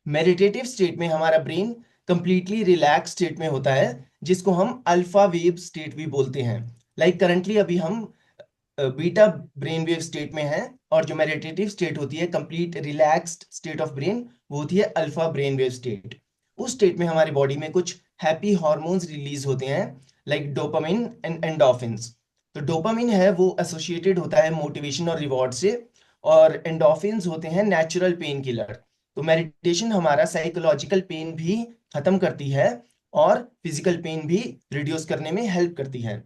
Meditative state में हमारा brain completely relax state में होता है, जिसको हम अल्फा वेव स्टेट भी बोलते हैं। लाइक करंटली अभी हम बीटा ब्रेन वेव स्टेट में हैं, और जो मेडिटेटिव स्टेट होती है, complete relaxed state of brain, वो होती है अल्फा ब्रेन वेव स्टेट। उस स्टेट में हमारी बॉडी में कुछ हैप्पी हॉर्मोन्स रिलीज होते हैं, लाइक डोपामिन एंड एंडोर्फिन्स। तो डोपामिन है वो एसोसिएटेड होता है मोटिवेशन और रिवॉर्ड से, और एंडोर्फिन्स होते हैं नेचुरल पेन किलर। तो मेडिटेशन हमारा साइकोलॉजिकल पेन भी खत्म करती है, और फिजिकल पेन भी रिड्यूस करने में हेल्प करती है।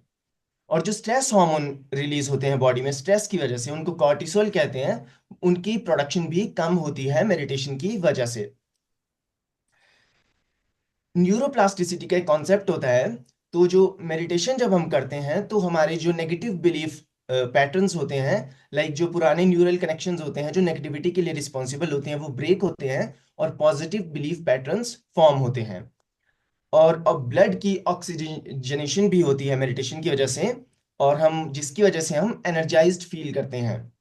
और जो स्ट्रेस हार्मोन रिलीज होते हैं बॉडी में स्ट्रेस की वजह से, उनको कॉर्टिसोल कहते हैं, उनकी प्रोडक्शन भी कम होती है मेडिटेशन की वजह से। न्यूरोप्लास्टिसिटी का एक कॉन्सेप्ट होता है। तो जो मेडिटेशन जब हम करते हैं, तो हमारे जो नेगेटिव बिलीफ पैटर्न्स होते हैं, लाइक जो पुराने न्यूरल कनेक्शंस होते हैं जो नेगेटिविटी के लिए रिस्पॉन्सिबल होते हैं, वो ब्रेक होते हैं, और पॉजिटिव बिलीफ पैटर्न्स फॉर्म होते हैं। और अब ब्लड की ऑक्सीजनेशन भी होती है मेडिटेशन की वजह से, और हम जिसकी वजह से हम एनर्जाइज्ड फील करते हैं।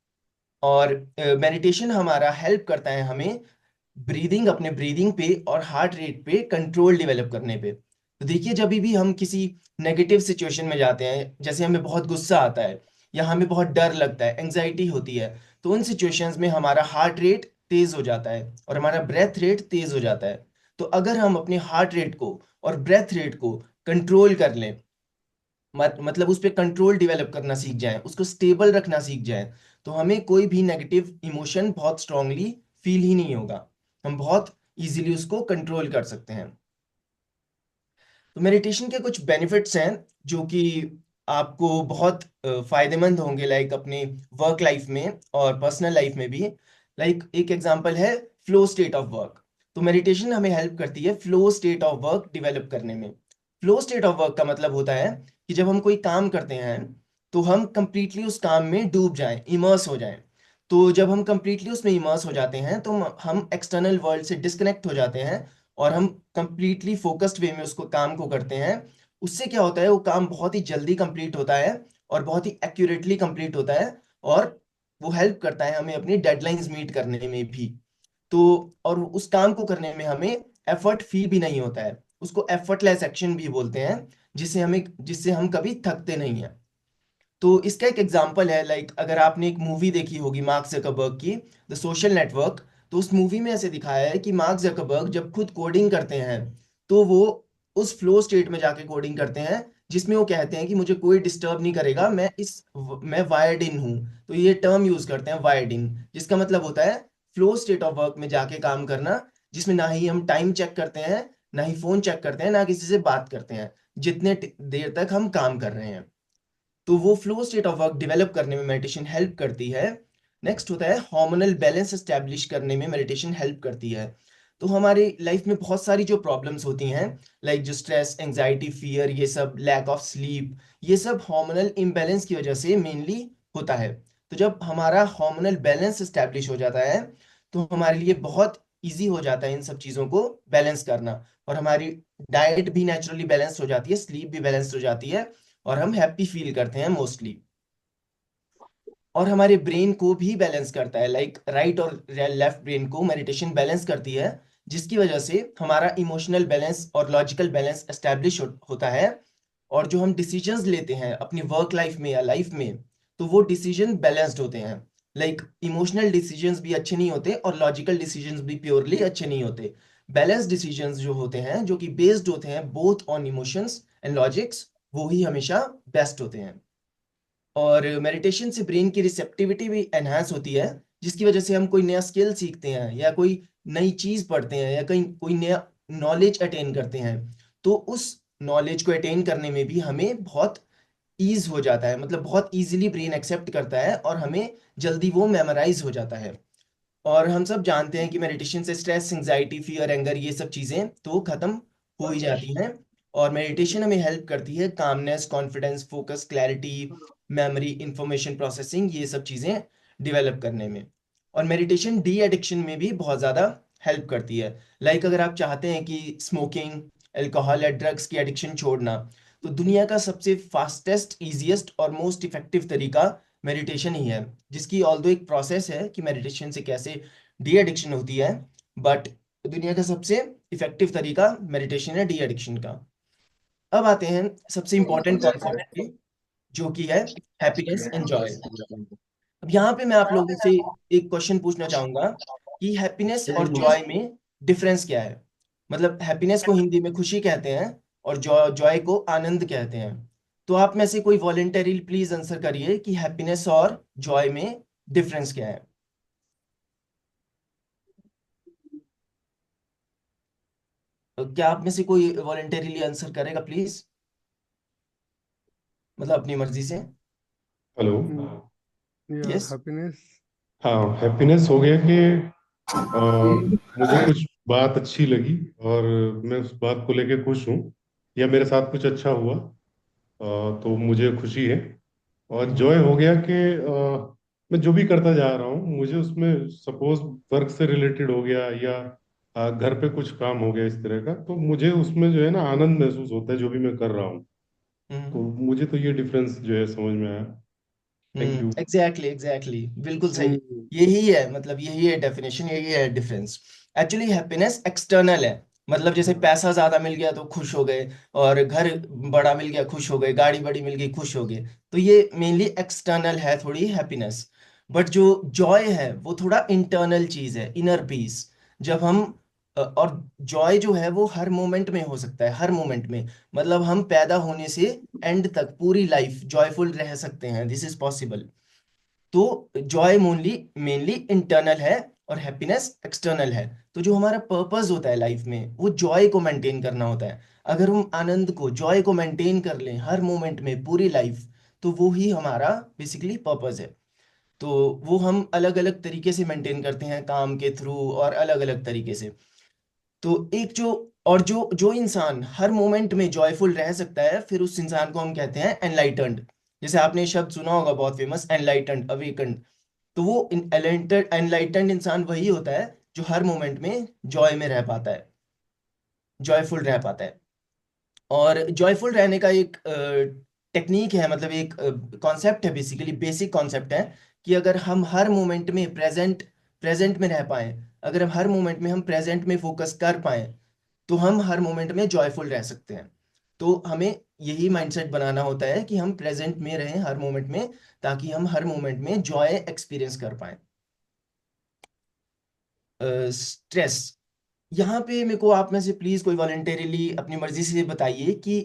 और मेडिटेशन हमारा हेल्प करता है हमें ब्रीदिंग, अपने ब्रीदिंग पे और हार्ट रेट पे कंट्रोल डेवलप करने पे। तो देखिए, जब भी हम किसी नेगेटिव सिचुएशन में जाते हैं, जैसे हमें बहुत गुस्सा आता है या हमें बहुत डर लगता है, एंजाइटी होती है, तो उन सिचुएशंस में हमारा हार्ट रेट तेज हो जाता है और हमारा ब्रेथ रेट तेज हो जाता है। तो अगर हम अपने हार्ट रेट को और ब्रेथ रेट को कंट्रोल कर लें, मतलब उस पर कंट्रोल डेवलप करना सीख जाएं, उसको स्टेबल रखना सीख जाएं, तो हमें कोई भी नेगेटिव इमोशन बहुत स्ट्रांगली फील ही नहीं होगा। हम बहुत इजीली उसको कंट्रोल कर सकते हैं। तो मेडिटेशन के कुछ बेनिफिट्स हैं जो कि आपको बहुत फायदेमंद होंगे, लाइक अपने वर्क लाइफ में और पर्सनल लाइफ में भी। लाइक एक एग्जांपल है फ्लो स्टेट ऑफ वर्क। तो मेडिटेशन हमें हेल्प करती है flow state of work develop करने में। फ्लो स्टेट ऑफ वर्क का मतलब होता है कि जब हम कोई काम करते हैं, तो हम कंप्लीटली उस काम में डूब जाएं, इमर्स हो जाएं। तो जब हम कंप्लीटली उसमें इमर्स हो जाते हैं, तो हम एक्सटर्नल वर्ल्ड से डिस्कनेक्ट हो जाते हैं, और हम कंप्लीटली फोकस्ड वे में उसको काम को करते हैं। उससे क्या होता है, वो काम बहुत ही जल्दी कंप्लीट होता है, और बहुत ही एक्यूरेटली कंप्लीट होता है, और वो हेल्प करता है हमें अपनी डेडलाइंस मीट करने में भी। तो और उस काम को करने में हमें एफर्ट फील भी नहीं होता है, उसको एफर्टलेस एक्शन भी बोलते हैं, जिससे हम कभी थकते नहीं हैं। तो इसका एक एग्जांपल है, लाइक अगर आपने एक मूवी देखी होगी मार्क जकरबर्ग की, द सोशल नेटवर्क। तो उस मूवी में ऐसे दिखाया है कि मार्क जकरबर्ग जब खुद कोडिंग करते हैं, तो वो उस फ्लो स्टेट में जाके कोडिंग करते हैं, जिसमें वो कहते हैं कि मुझे कोई डिस्टर्ब नहीं करेगा, मैं वायर्ड इन हूँ। तो ये टर्म यूज करते हैं, वायर्ड इन, जिसका मतलब होता है फ्लो स्टेट ऑफ वर्क में जाके काम करना, जिसमें ना ही हम टाइम चेक करते हैं, ना ही फोन चेक करते हैं, ना किसी से बात करते हैं, जितने देर तक हम काम कर रहे हैं। तो वो flow state of work develop करने में मेडिटेशन हेल्प करती है। नेक्स्ट होता है हार्मोनल बैलेंस एस्टेब्लिश करने में मेडिटेशन हेल्प करती है। तो हमारी लाइफ में बहुत सारी जो प्रॉब्लम्स होती हैं, लाइक जो स्ट्रेस, एंजाइटी, फियर, ये सब, लैक ऑफ स्लीप, ये सब हार्मोनल इम्बैलेंस की वजह से मेनली होता है। तो जब हमारा हार्मोनल बैलेंस एस्टेब्लिश हो जाता है, तो हमारे लिए बहुत इजी हो जाता है इन सब चीज़ों को बैलेंस करना, और हमारी डाइट भी नेचुरली बैलेंस हो जाती है, स्लीप भी बैलेंस हो जाती है, और हम हैप्पी फील करते हैं मोस्टली। और हमारे ब्रेन को भी बैलेंस करता है, लाइक राइट और लेफ्ट ब्रेन को मेडिटेशन बैलेंस करती है, जिसकी वजह से हमारा इमोशनल बैलेंस और लॉजिकल बैलेंस एस्टेब्लिश होता है। और जो हम डिसीजंस लेते हैं अपनी वर्क लाइफ में या लाइफ में, तो वो डिसीजन बैलेंस्ड होते हैं। लाइक इमोशनल डिसीजंस भी अच्छे नहीं होते, और लॉजिकल डिसीजंस भी प्योरली अच्छे नहीं होते। बैलेंस डिसीजंस जो होते हैं, जो कि बेस्ड होते हैं both on emotions and logics, वो ही हमेशा बेस्ट होते हैं। और मेडिटेशन से ब्रेन की रिसेप्टिविटी भी एनहांस होती है, जिसकी वजह से हम कोई नया स्किल सीखते हैं, या कोई नई चीज पढ़ते हैं, या कहीं कोई नया नॉलेज अटेन करते हैं, तो उस नॉलेज को अटेन करने में भी हमें बहुत ईज हो जाता है, मतलब बहुत इजीली ब्रेन एक्सेप्ट करता है, और हमें जल्दी वो मेमोराइज हो जाता है। और हम सब जानते हैं कि मेडिटेशन से स्ट्रेस, एंजाइटी, फियर, एंगर, ये सब चीजें तो खत्म हो ही जाती हैं। और मेडिटेशन हमें हेल्प करती है calmness, confidence, focus, clarity, memory, information processing, ये सब चीजें डेवलप करने में। और मेडिटेशन डी एडिक्शन में भी बहुत ज्यादा हेल्प करती है। लाइक अगर आप चाहते हैं कि स्मोकिंग, अल्कोहल या ड्रग्स की एडिक्शन छोड़ना, तो दुनिया का सबसे फास्टेस्ट, इजीएस्ट और मोस्ट इफेक्टिव तरीका मेडिटेशन ही है, जिसकी ऑल्दो एक प्रोसेस है कि मेडिटेशन से कैसे डी एडिक्शन होती है, बट दुनिया का सबसे इफेक्टिव तरीका मेडिटेशन है डी एडिक्शन का। अब आते हैं सबसे इंपॉर्टेंट कॉन्सेप्ट पे, जो कि है हैप्पीनेस एंड जॉय। अब यहाँ पे मैं आप लोगों से एक क्वेश्चन पूछना चाहूंगा कि हैप्पीनेस और जॉय में डिफरेंस क्या है। मतलब हैप्पीनेस को हिंदी में खुशी कहते हैं और जॉय जॉय को आनंद कहते हैं। तो आप में से कोई वॉलेंटरी प्लीज आंसर करिए कि हैप्पीनेस और जॉय में डिफरेंस क्या है। तो क्या आप में से कोई वॉलेंटरीली आंसर करेगा प्लीज, मतलब अपनी मर्जी से। हेलो। या यस। हैप्पीनेस। हाँ, हैप्पीनेस हो गया कि अ, मुझे कुछ बात अच्छी लगी और मैं उस बात को लेके खुश हूँ, या मेरे साथ कुछ अच्छा हुआ, तो मुझे खुशी है। और हम्म। जॉय हो गया कि मैं जो भी करता जा रहा हूँ, मुझे उसमें सपोज वर्क से रिलेटेड हो गया या घर पे कुछ काम हो गया इस तरह का, तो मुझे उसमें जो है ना आनंद महसूस होता है जो भी मैं कर रहा हूँ। तो हम्म। मुझे तो ये डिफरेंस जो है समझ में आया। Thank you. एग्जैक्टली एग्जैक्टली, बिल्कुल सही। यही है, मतलब यही है डेफिनेशन, यही है डिफरेंस। एक्चुअली हैप्पीनेस एक्सटर्नल है, मतलब जैसे पैसा ज्यादा मिल गया तो खुश हो गए, और घर बड़ा मिल गया खुश हो गए, गाड़ी बड़ी मिल गई खुश हो गए। तो ये मेनली एक्सटर्नल है थोड़ी हैप्पीनेस। बट जो जॉय है वो थोड़ा इंटरनल चीज है, इनर पीस। जब हम और जॉय जो है वो हर मोमेंट में हो सकता है, हर मोमेंट में। मतलब हम पैदा होने से एंड तक पूरी लाइफ जॉयफुल रह सकते हैं, दिस इज पॉसिबल। तो जॉय मेनली मेनली इंटरनल है और हैप्पीनेस एक्सटर्नल है। तो जो हमारा पर्पस होता है लाइफ में वो जॉय को मेंटेन करना होता है। अगर हम आनंद को, जॉय को मेंटेन कर लें हर मोमेंट में पूरी लाइफ, तो वो ही हमारा बेसिकली पर्पस है। तो वो हम अलग अलग तरीके से मेंटेन करते हैं, काम के थ्रू और अलग अलग तरीके से। तो एक जो और जो जो इंसान हर मोमेंट में जॉयफुल रह सकता है, फिर उस इंसान को हम कहते हैं एनलाइटन्ड। जैसे आपने शब्द सुना होगा बहुत फेमस, एनलाइटन्ड, अवेकन्ड। तो वो एनलाइटन्ड एनलाइटन्ड इंसान वही होता है जो हर मोमेंट में जॉय में रह पाता है, जॉयफुल रह पाता है। और जॉयफुल रहने का एक टेक्निक है, मतलब एक कॉन्सेप्ट है, बेसिकली बेसिक कॉन्सेप्ट है कि अगर हम हर मोमेंट में प्रेजेंट प्रेजेंट में रह पाए, अगर हम हर मोमेंट में हम प्रेजेंट में फोकस कर पाए, तो हम हर मोमेंट में जॉयफुल रह सकते हैं। तो हमें यही माइंडसेट बनाना होता है कि हम प्रेजेंट में रहें हर मोमेंट में, ताकि हम हर मोमेंट में जॉय एक्सपीरियंस कर पाए। स्ट्रेस, यहाँ पे मेरे को आप में से प्लीज कोई वॉलेंटेरिली अपनी मर्जी से बताइए कि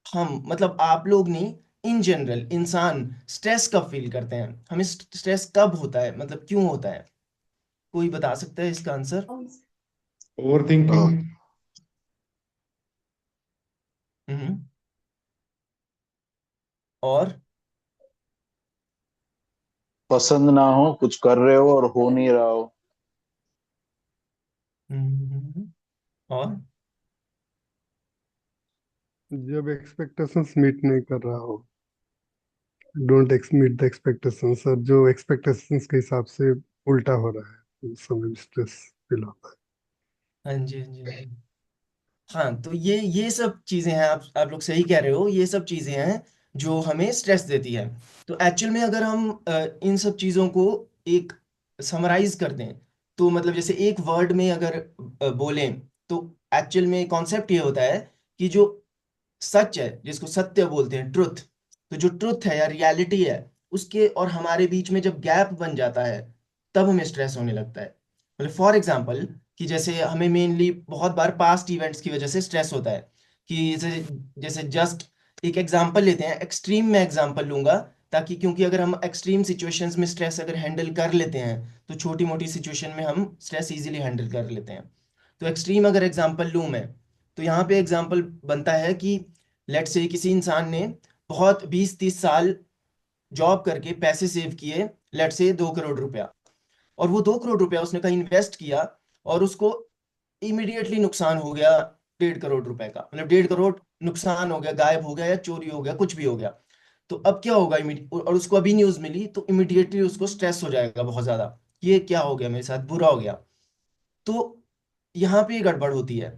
हम, मतलब आप लोग नहीं, इन जनरल इंसान स्ट्रेस कब फील करते हैं, हमें स्ट्रेस कब होता है, मतलब क्यों होता है। कोई बता सकता है इसका आंसर। Over thinking. हम्म। और पसंद ना हो, कुछ कर रहे हो और हो नहीं रहा हो। हम्म, और जब एक्सपेक्टेशंस मीट नहीं कर रहा हो, डोंट मीट द एक्सपेक्टेशंस, और जो एक्सपेक्टेशंस के हिसाब से उल्टा हो रहा है, उस समय स्ट्रेस फील होता हाँ जी, हाँ जी, हाँ जी। हाँ, तो ये सब चीजें हैं, आप लोग सही कह रहे हो, ये सब चीजें हैं जो हमें स्ट्रेस देती है। तो एक्चुअल में अगर हम इन सब चीजों को एक समराइज कर दें, तो मतलब जैसे एक वर्ड में अगर बोलें, तो एक्चुअल में कॉन्सेप्ट ये होता है कि जो सच है, जिसको सत्य बोलते हैं, ट्रुथ। तो जो ट्रुथ है या रियलिटी है, उसके और हमारे बीच में जब गैप बन जाता है, तब हमें स्ट्रेस होने लगता है। मतलब फॉर एग्जाम्पल, कि जैसे हमें मेनली बहुत बार पास्ट इवेंट्स की वजह से स्ट्रेस होता है। कि जैसे जैसे जस्ट एक एग्जांपल लेते हैं, एक्सट्रीम में एग्जांपल लूंगा, ताकि क्योंकि अगर हम एक्सट्रीम सिचुएशंस में स्ट्रेस अगर हैंडल कर लेते हैं, तो छोटी मोटी सिचुएशन में हम स्ट्रेस इजीली हैंडल कर लेते हैं। तो एक्सट्रीम अगर एग्जांपल लूँ मैं, तो यहाँ पे एग्जांपल बनता है कि लेट्स से किसी इंसान ने बहुत 20-30 साल जॉब करके पैसे सेव किए, लेट्स से 2 करोड़ रुपया, और वो 2 करोड़ रुपया उसने कहीं इन्वेस्ट किया, और उसको इमीडिएटली नुकसान हो गया 1.5 करोड़ रुपए का, मतलब 1.5 करोड़ नुकसान हो गया, गायब हो गया या चोरी हो गया, कुछ भी हो गया। तो अब क्या होगा, और उसको अभी न्यूज मिली, तो इमीडिएटली उसको स्ट्रेस हो जाएगा बहुत ज्यादा, ये क्या हो गया मेरे साथ, बुरा हो गया। तो यहाँ पे गड़बड़ होती है।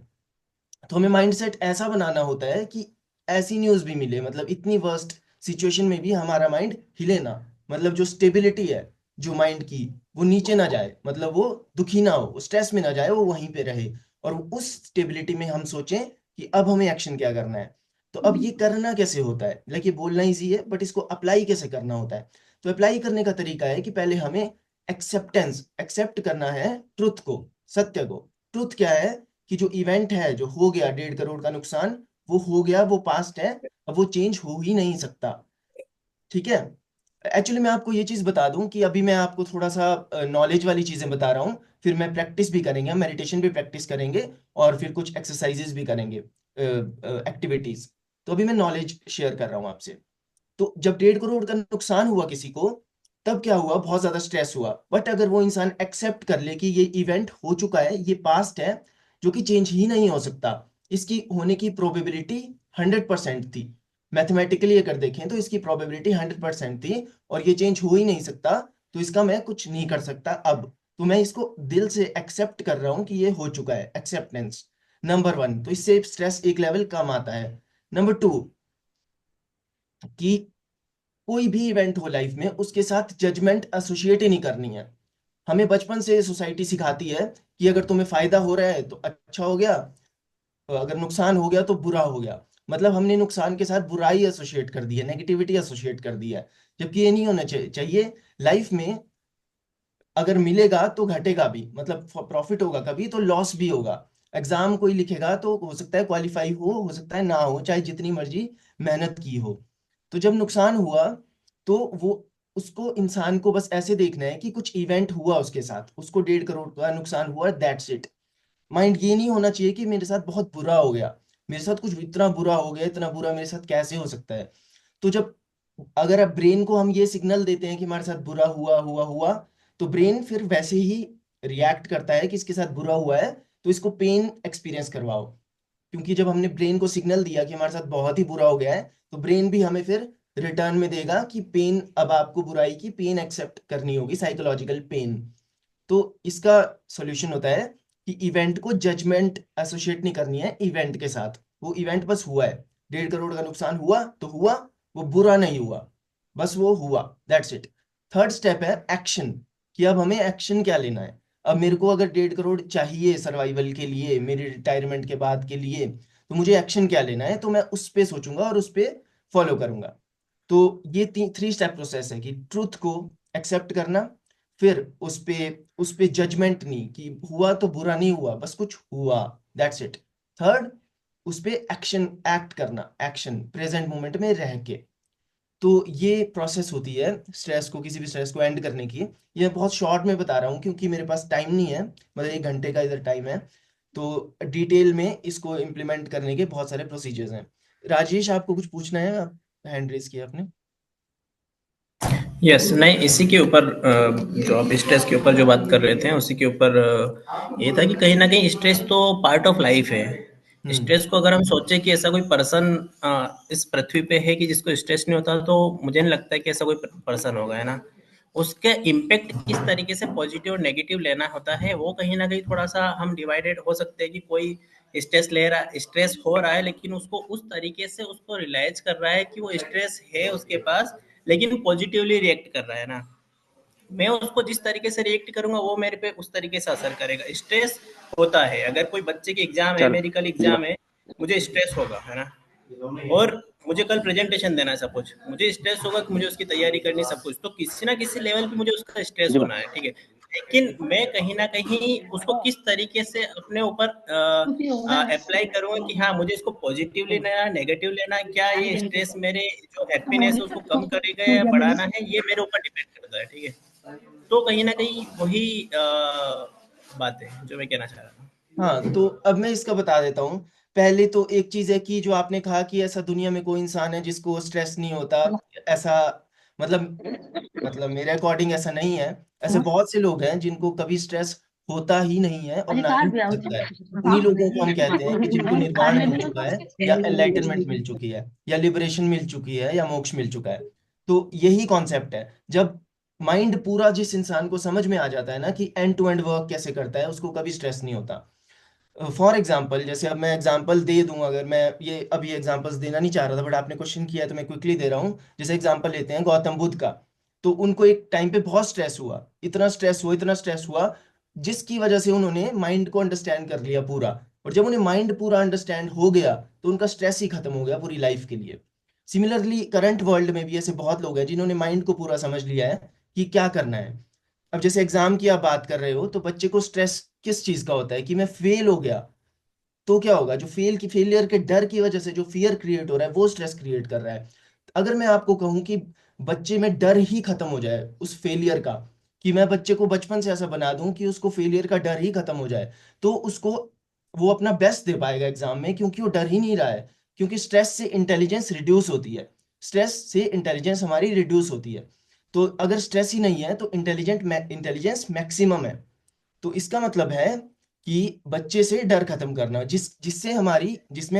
तो हमें माइंडसेट ऐसा बनाना होता है कि ऐसी न्यूज भी मिले, मतलब इतनी वर्स्ट सिचुएशन में भी हमारा माइंड हिले ना, मतलब जो स्टेबिलिटी है जो माइंड की, वो नीचे ना जाए, मतलब वो दुखी ना हो, स्ट्रेस में ना जाए, वो वहीं पे रहे। और उस स्टेबिलिटी में हम सोचें कि अब हमें एक्शन क्या करना है। तो अब ये करना कैसे होता है, लाइक ये बोलना इजी है, बट इसको अप्लाई कैसे करना होता है। तो अप्लाई करने का तरीका है कि पहले हमें एक्सेप्ट करना है ट्रुथ को, सत्य को। ट्रुथ क्या है कि जो इवेंट है, जो हो गया 1.5 करोड़ का नुकसान, वो हो गया, वो पास्ट है, अब वो चेंज हो ही नहीं सकता। ठीक है। एक्चुअली मैं आपको ये चीज बता दूं कि अभी मैं आपको थोड़ा सा नॉलेज वाली चीजें बता रहा हूँ, फिर मैं प्रैक्टिस भी करेंगे, मेडिटेशन भी प्रैक्टिस करेंगे, और फिर कुछ एक्सरसाइजेस भी करेंगे, एक्टिविटीज। तो अभी मैं नॉलेज शेयर कर रहा हूँ आपसे। तो जब 1.5 करोड़ का नुकसान हुआ किसी को, तब क्या हुआ, बहुत ज्यादा स्ट्रेस हुआ। बट अगर वो इंसान एक्सेप्ट कर ले कि ये इवेंट हो चुका है, ये पास्ट है, जो कि चेंज ही नहीं हो सकता, इसकी होने की प्रोबेबिलिटी 100% थी। मैथमेटिकली अगर देखें तो इसकी प्रोबेबिलिटी 100% थी, और ये चेंज हो ही नहीं सकता, तो इसका मैं कुछ नहीं कर सकता अब। तो मैं इसको दिल से एक्सेप्ट कर रहा हूं कि ये हो चुका है, एक्सेप्टेंस। नंबर वन, तो इससे स्ट्रेस एक लेवल कम आता है। नंबर टू, कि कोई भी इवेंट हो लाइफ में, उसके साथ जजमेंट एसोसिएट ही नहीं करनी है। हमें बचपन से सोसाइटी सिखाती है कि अगर तुम्हें फायदा हो रहा है तो अच्छा हो गया, अगर नुकसान हो गया तो बुरा हो गया। मतलब हमने नुकसान के साथ बुराई एसोसिएट कर दी है, नेगेटिविटी एसोसिएट कर दी है, जबकि ये नहीं होना चाहिए। लाइफ में अगर मिलेगा तो घटेगा भी, मतलब प्रॉफिट होगा कभी तो लॉस भी होगा। एग्जाम कोई लिखेगा तो हो सकता है क्वालिफाई हो सकता है ना हो, चाहे जितनी मर्जी मेहनत की हो। तो जब नुकसान हुआ, तो वो, उसको इंसान को बस ऐसे देखना है कि कुछ इवेंट हुआ उसके साथ, उसको 1.5 करोड़ का नुकसान हुआ, दैट्स इट। माइंड ये नहीं होना चाहिए कि मेरे साथ बहुत बुरा हो गया, मेरे साथ कुछ इतना बुरा हो गया, इतना बुरा मेरे साथ कैसे हो सकता है। तो जब, अगर अब ब्रेन को हम ये सिग्नल देते हैं कि हमारे साथ बुरा हुआ हुआ हुआ, तो ब्रेन फिर वैसे ही रिएक्ट करता है कि इसके साथ बुरा हुआ है, तो इसको पेन एक्सपीरियंस करवाओ। क्योंकि जब हमने ब्रेन को सिग्नल दिया कि हमारे साथ बहुत ही बुरा हो गया है, तो ब्रेन भी हमें फिर रिटर्न में देगा कि पेन, अब आपको बुराई की पेन एक्सेप्ट करनी होगी, साइकोलॉजिकल पेन। तो इसका सॉल्यूशन होता है कि इवेंट को जजमेंट एसोसिएट नहीं करनी है इवेंट के साथ। वो इवेंट बस हुआ है, 1.5 करोड़ का नुकसान हुआ तो हुआ, वो बुरा नहीं हुआ, बस वो हुआ, दैट्स इट। थर्ड स्टेप है एक्शन, कि अब हमें एक्शन क्या लेना है। अब मेरे को अगर 1.5 करोड़ चाहिए सर्वाइवल के लिए, मेरे रिटायरमेंट के बाद के लिए, तो मुझे एक्शन क्या लेना है, तो मैं उस पे सोचूंगा और उस पे फॉलो करूंगा। तो ये 3 स्टेप प्रोसेस है कि ट्रूथ को एक्सेप्ट करना, फिर उस पे जजमेंट नहीं कि हुआ तो बुरा नहीं हुआ, बस कुछ हुआ, दैट्स इट। थर्ड, उस पे एक्शन, एक्ट करना, एक्शन प्रेजेंट मोमेंट में रह के। तो ये प्रोसेस होती है स्ट्रेस को, किसी भी स्ट्रेस को एंड करने की। ये बहुत शॉर्ट में बता रहा हूँ क्योंकि मेरे पास टाइम नहीं है, मतलब 1 घंटे का इधर टाइम है। तो डिटेल में इसको इम्प्लीमेंट करने के बहुत सारे प्रोसीजर्स हैं। राजेश, आपको कुछ पूछना है? आप हैंड रेज किया आपने। यस, नहीं इसी के ऊपर जो आप स्ट्रेस के ऊपर जो बात कर रहे थे उसी के ऊपर ये था कि कहीं ना कहीं स्ट्रेस तो पार्ट ऑफ लाइफ है। हम्म। स्ट्रेस को अगर हम सोचे कि ऐसा कोई पर्सन इस पृथ्वी पे है कि जिसको स्ट्रेस नहीं होता, तो मुझे नहीं लगता है कि ऐसा कोई पर्सन होगा, है ना। उसका इम्पेक्ट किस तरीके से पॉजिटिव और नेगेटिव लेना होता है, वो कहीं ना कहीं थोड़ा सा हम डिवाइडेड हो सकते हैं कि कोई स्ट्रेस हो रहा है लेकिन उसको उस तरीके से उसको रियलाइज कर रहा है कि वो स्ट्रेस है उसके पास, लेकिन पॉजिटिवली रिएक्ट कर रहा है ना। मैं उसको जिस तरीके से रिएक्ट करूंगा वो मेरे पे उस तरीके से असर करेगा। स्ट्रेस होता है, अगर कोई बच्चे की एग्जाम है, चल मेडिकल एग्जाम है, मुझे स्ट्रेस होगा, है ना। और मुझे कल प्रेजेंटेशन देना है, सब कुछ मुझे स्ट्रेस होगा कि मुझे उसकी तैयारी करनी, सब कुछ, तो किसी ना किसी लेवल पे मुझे उसका स्ट्रेस जी होना है, ठीक है। लेकिन मैं कहीं ना कहीं उसको किस तरीके से अपने ऊपर अप्लाई करूंगा कि हाँ मुझे इसको पॉजिटिव लेना है, नेगेटिव लेना है, क्या ये स्ट्रेस मेरे जो हैप्पीनेस है उसको कम करेगा या बढ़ाना है, ये मेरे ऊपर डिपेंड करता है, ठीक है। तो कहीं ना कहीं वही बात है जो मैं कहना चाह रहा था। हाँ, तो अब मैं इसका बता देता हूँ। पहले तो एक चीज है कि जो आपने कहा कि ऐसा दुनिया में कोई इंसान है जिसको स्ट्रेस नहीं होता, ऐसा, मतलब मेरे अकॉर्डिंग ऐसा नहीं है। ऐसे बहुत से लोग हैं जिनको कभी स्ट्रेस होता ही नहीं है और ना ही हो सकता है। उन्हीं लोगों को हम कहते हैं कि जिनको निर्वाण मिल चुका है, या एनलाइटनमेंट मिल चुकी है, या लिबरेशन मिल चुकी है, या मोक्ष मिल चुका है। तो यही कॉन्सेप्ट है। जब माइंड पूरा जिस इंसान को समझ में आ जाता है ना कि एंड टू एंड वर्क कैसे करता है, उसको कभी स्ट्रेस नहीं होता। फॉर एग्जाम्पल, जैसे अब मैं एग्जाम्पल दे दूं, अगर मैं ये अभी एग्जाम्पल्स देना नहीं चाह रहा था, बट आपने क्वेश्चन किया है तो मैं क्विकली दे रहा हूँ। जैसे एग्जाम्पल लेते हैं गौतम बुद्ध का। तो उनको एक टाइम पे बहुत स्ट्रेस हुआ, इतना स्ट्रेस हुआ, जिसकी वजह से उन्होंने माइंड को अंडरस्टैंड कर लिया पूरा। और जब उन्हें माइंड पूरा अंडरस्टैंड हो गया तो उनका स्ट्रेस ही खत्म हो गया पूरी लाइफ के लिए। सिमिलरली करंट वर्ल्ड में भी ऐसे बहुत लोग हैं जिन्होंने माइंड को पूरा समझ लिया है कि क्या करना है। अब जैसे एग्जाम की आप बात कर रहे हो, तो बच्चे को स्ट्रेस किस चीज का होता है कि मैं फेल हो गया, तो क्या होगा, जो फेलियर के डर की वजह से जो फियर क्रिएट हो रहा है वो स्ट्रेस क्रिएट कर रहा है। अगर मैं आपको कहूं कि बच्चे में डर ही खत्म हो जाए उस फेलियर का, कि मैं बच्चे को बचपन से ऐसा बना दूं कि उसको फेलियर का डर ही खत्म हो जाए, तो उसको वो अपना बेस्ट दे पाएगा एग्जाम में, क्योंकि वो डर ही नहीं रहा है। क्योंकि स्ट्रेस से इंटेलिजेंस रिड्यूस होती है, स्ट्रेस से इंटेलिजेंस हमारी रिड्यूस होती है। तो अगर स्ट्रेस ही नहीं है तो इंटेलिजेंस मैक्सिमम है। तो इसका मतलब है कि बच्चे से डर खत्म करना, जिसमें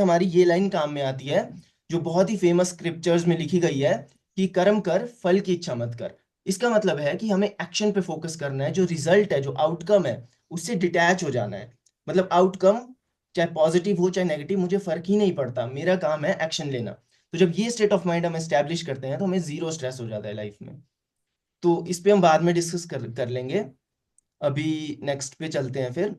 हमारी ये लाइन काम में आती है, जो बहुत ही फेमस स्क्रिप्चर्स में लिखी गई है, कि कर्म कर फल की इच्छा मत कर। इसका मतलब है कि हमें एक्शन पे फोकस करना है, जो रिजल्ट है, जो आउटकम है, उससे डिटैच हो जाना है। मतलब आउटकम चाहे पॉजिटिव हो चाहे नेगेटिव, मुझे फर्क ही नहीं पड़ता, मेरा काम है एक्शन लेना। तो जब ये स्टेट ऑफ माइंड हम एस्टेब्लिश करते हैं तो हमें जीरो स्ट्रेस हो जाता है लाइफ में। तो इस पे हम बाद में डिस्कस कर लेंगे। अभी नेक्स्ट पे चलते हैं फिर।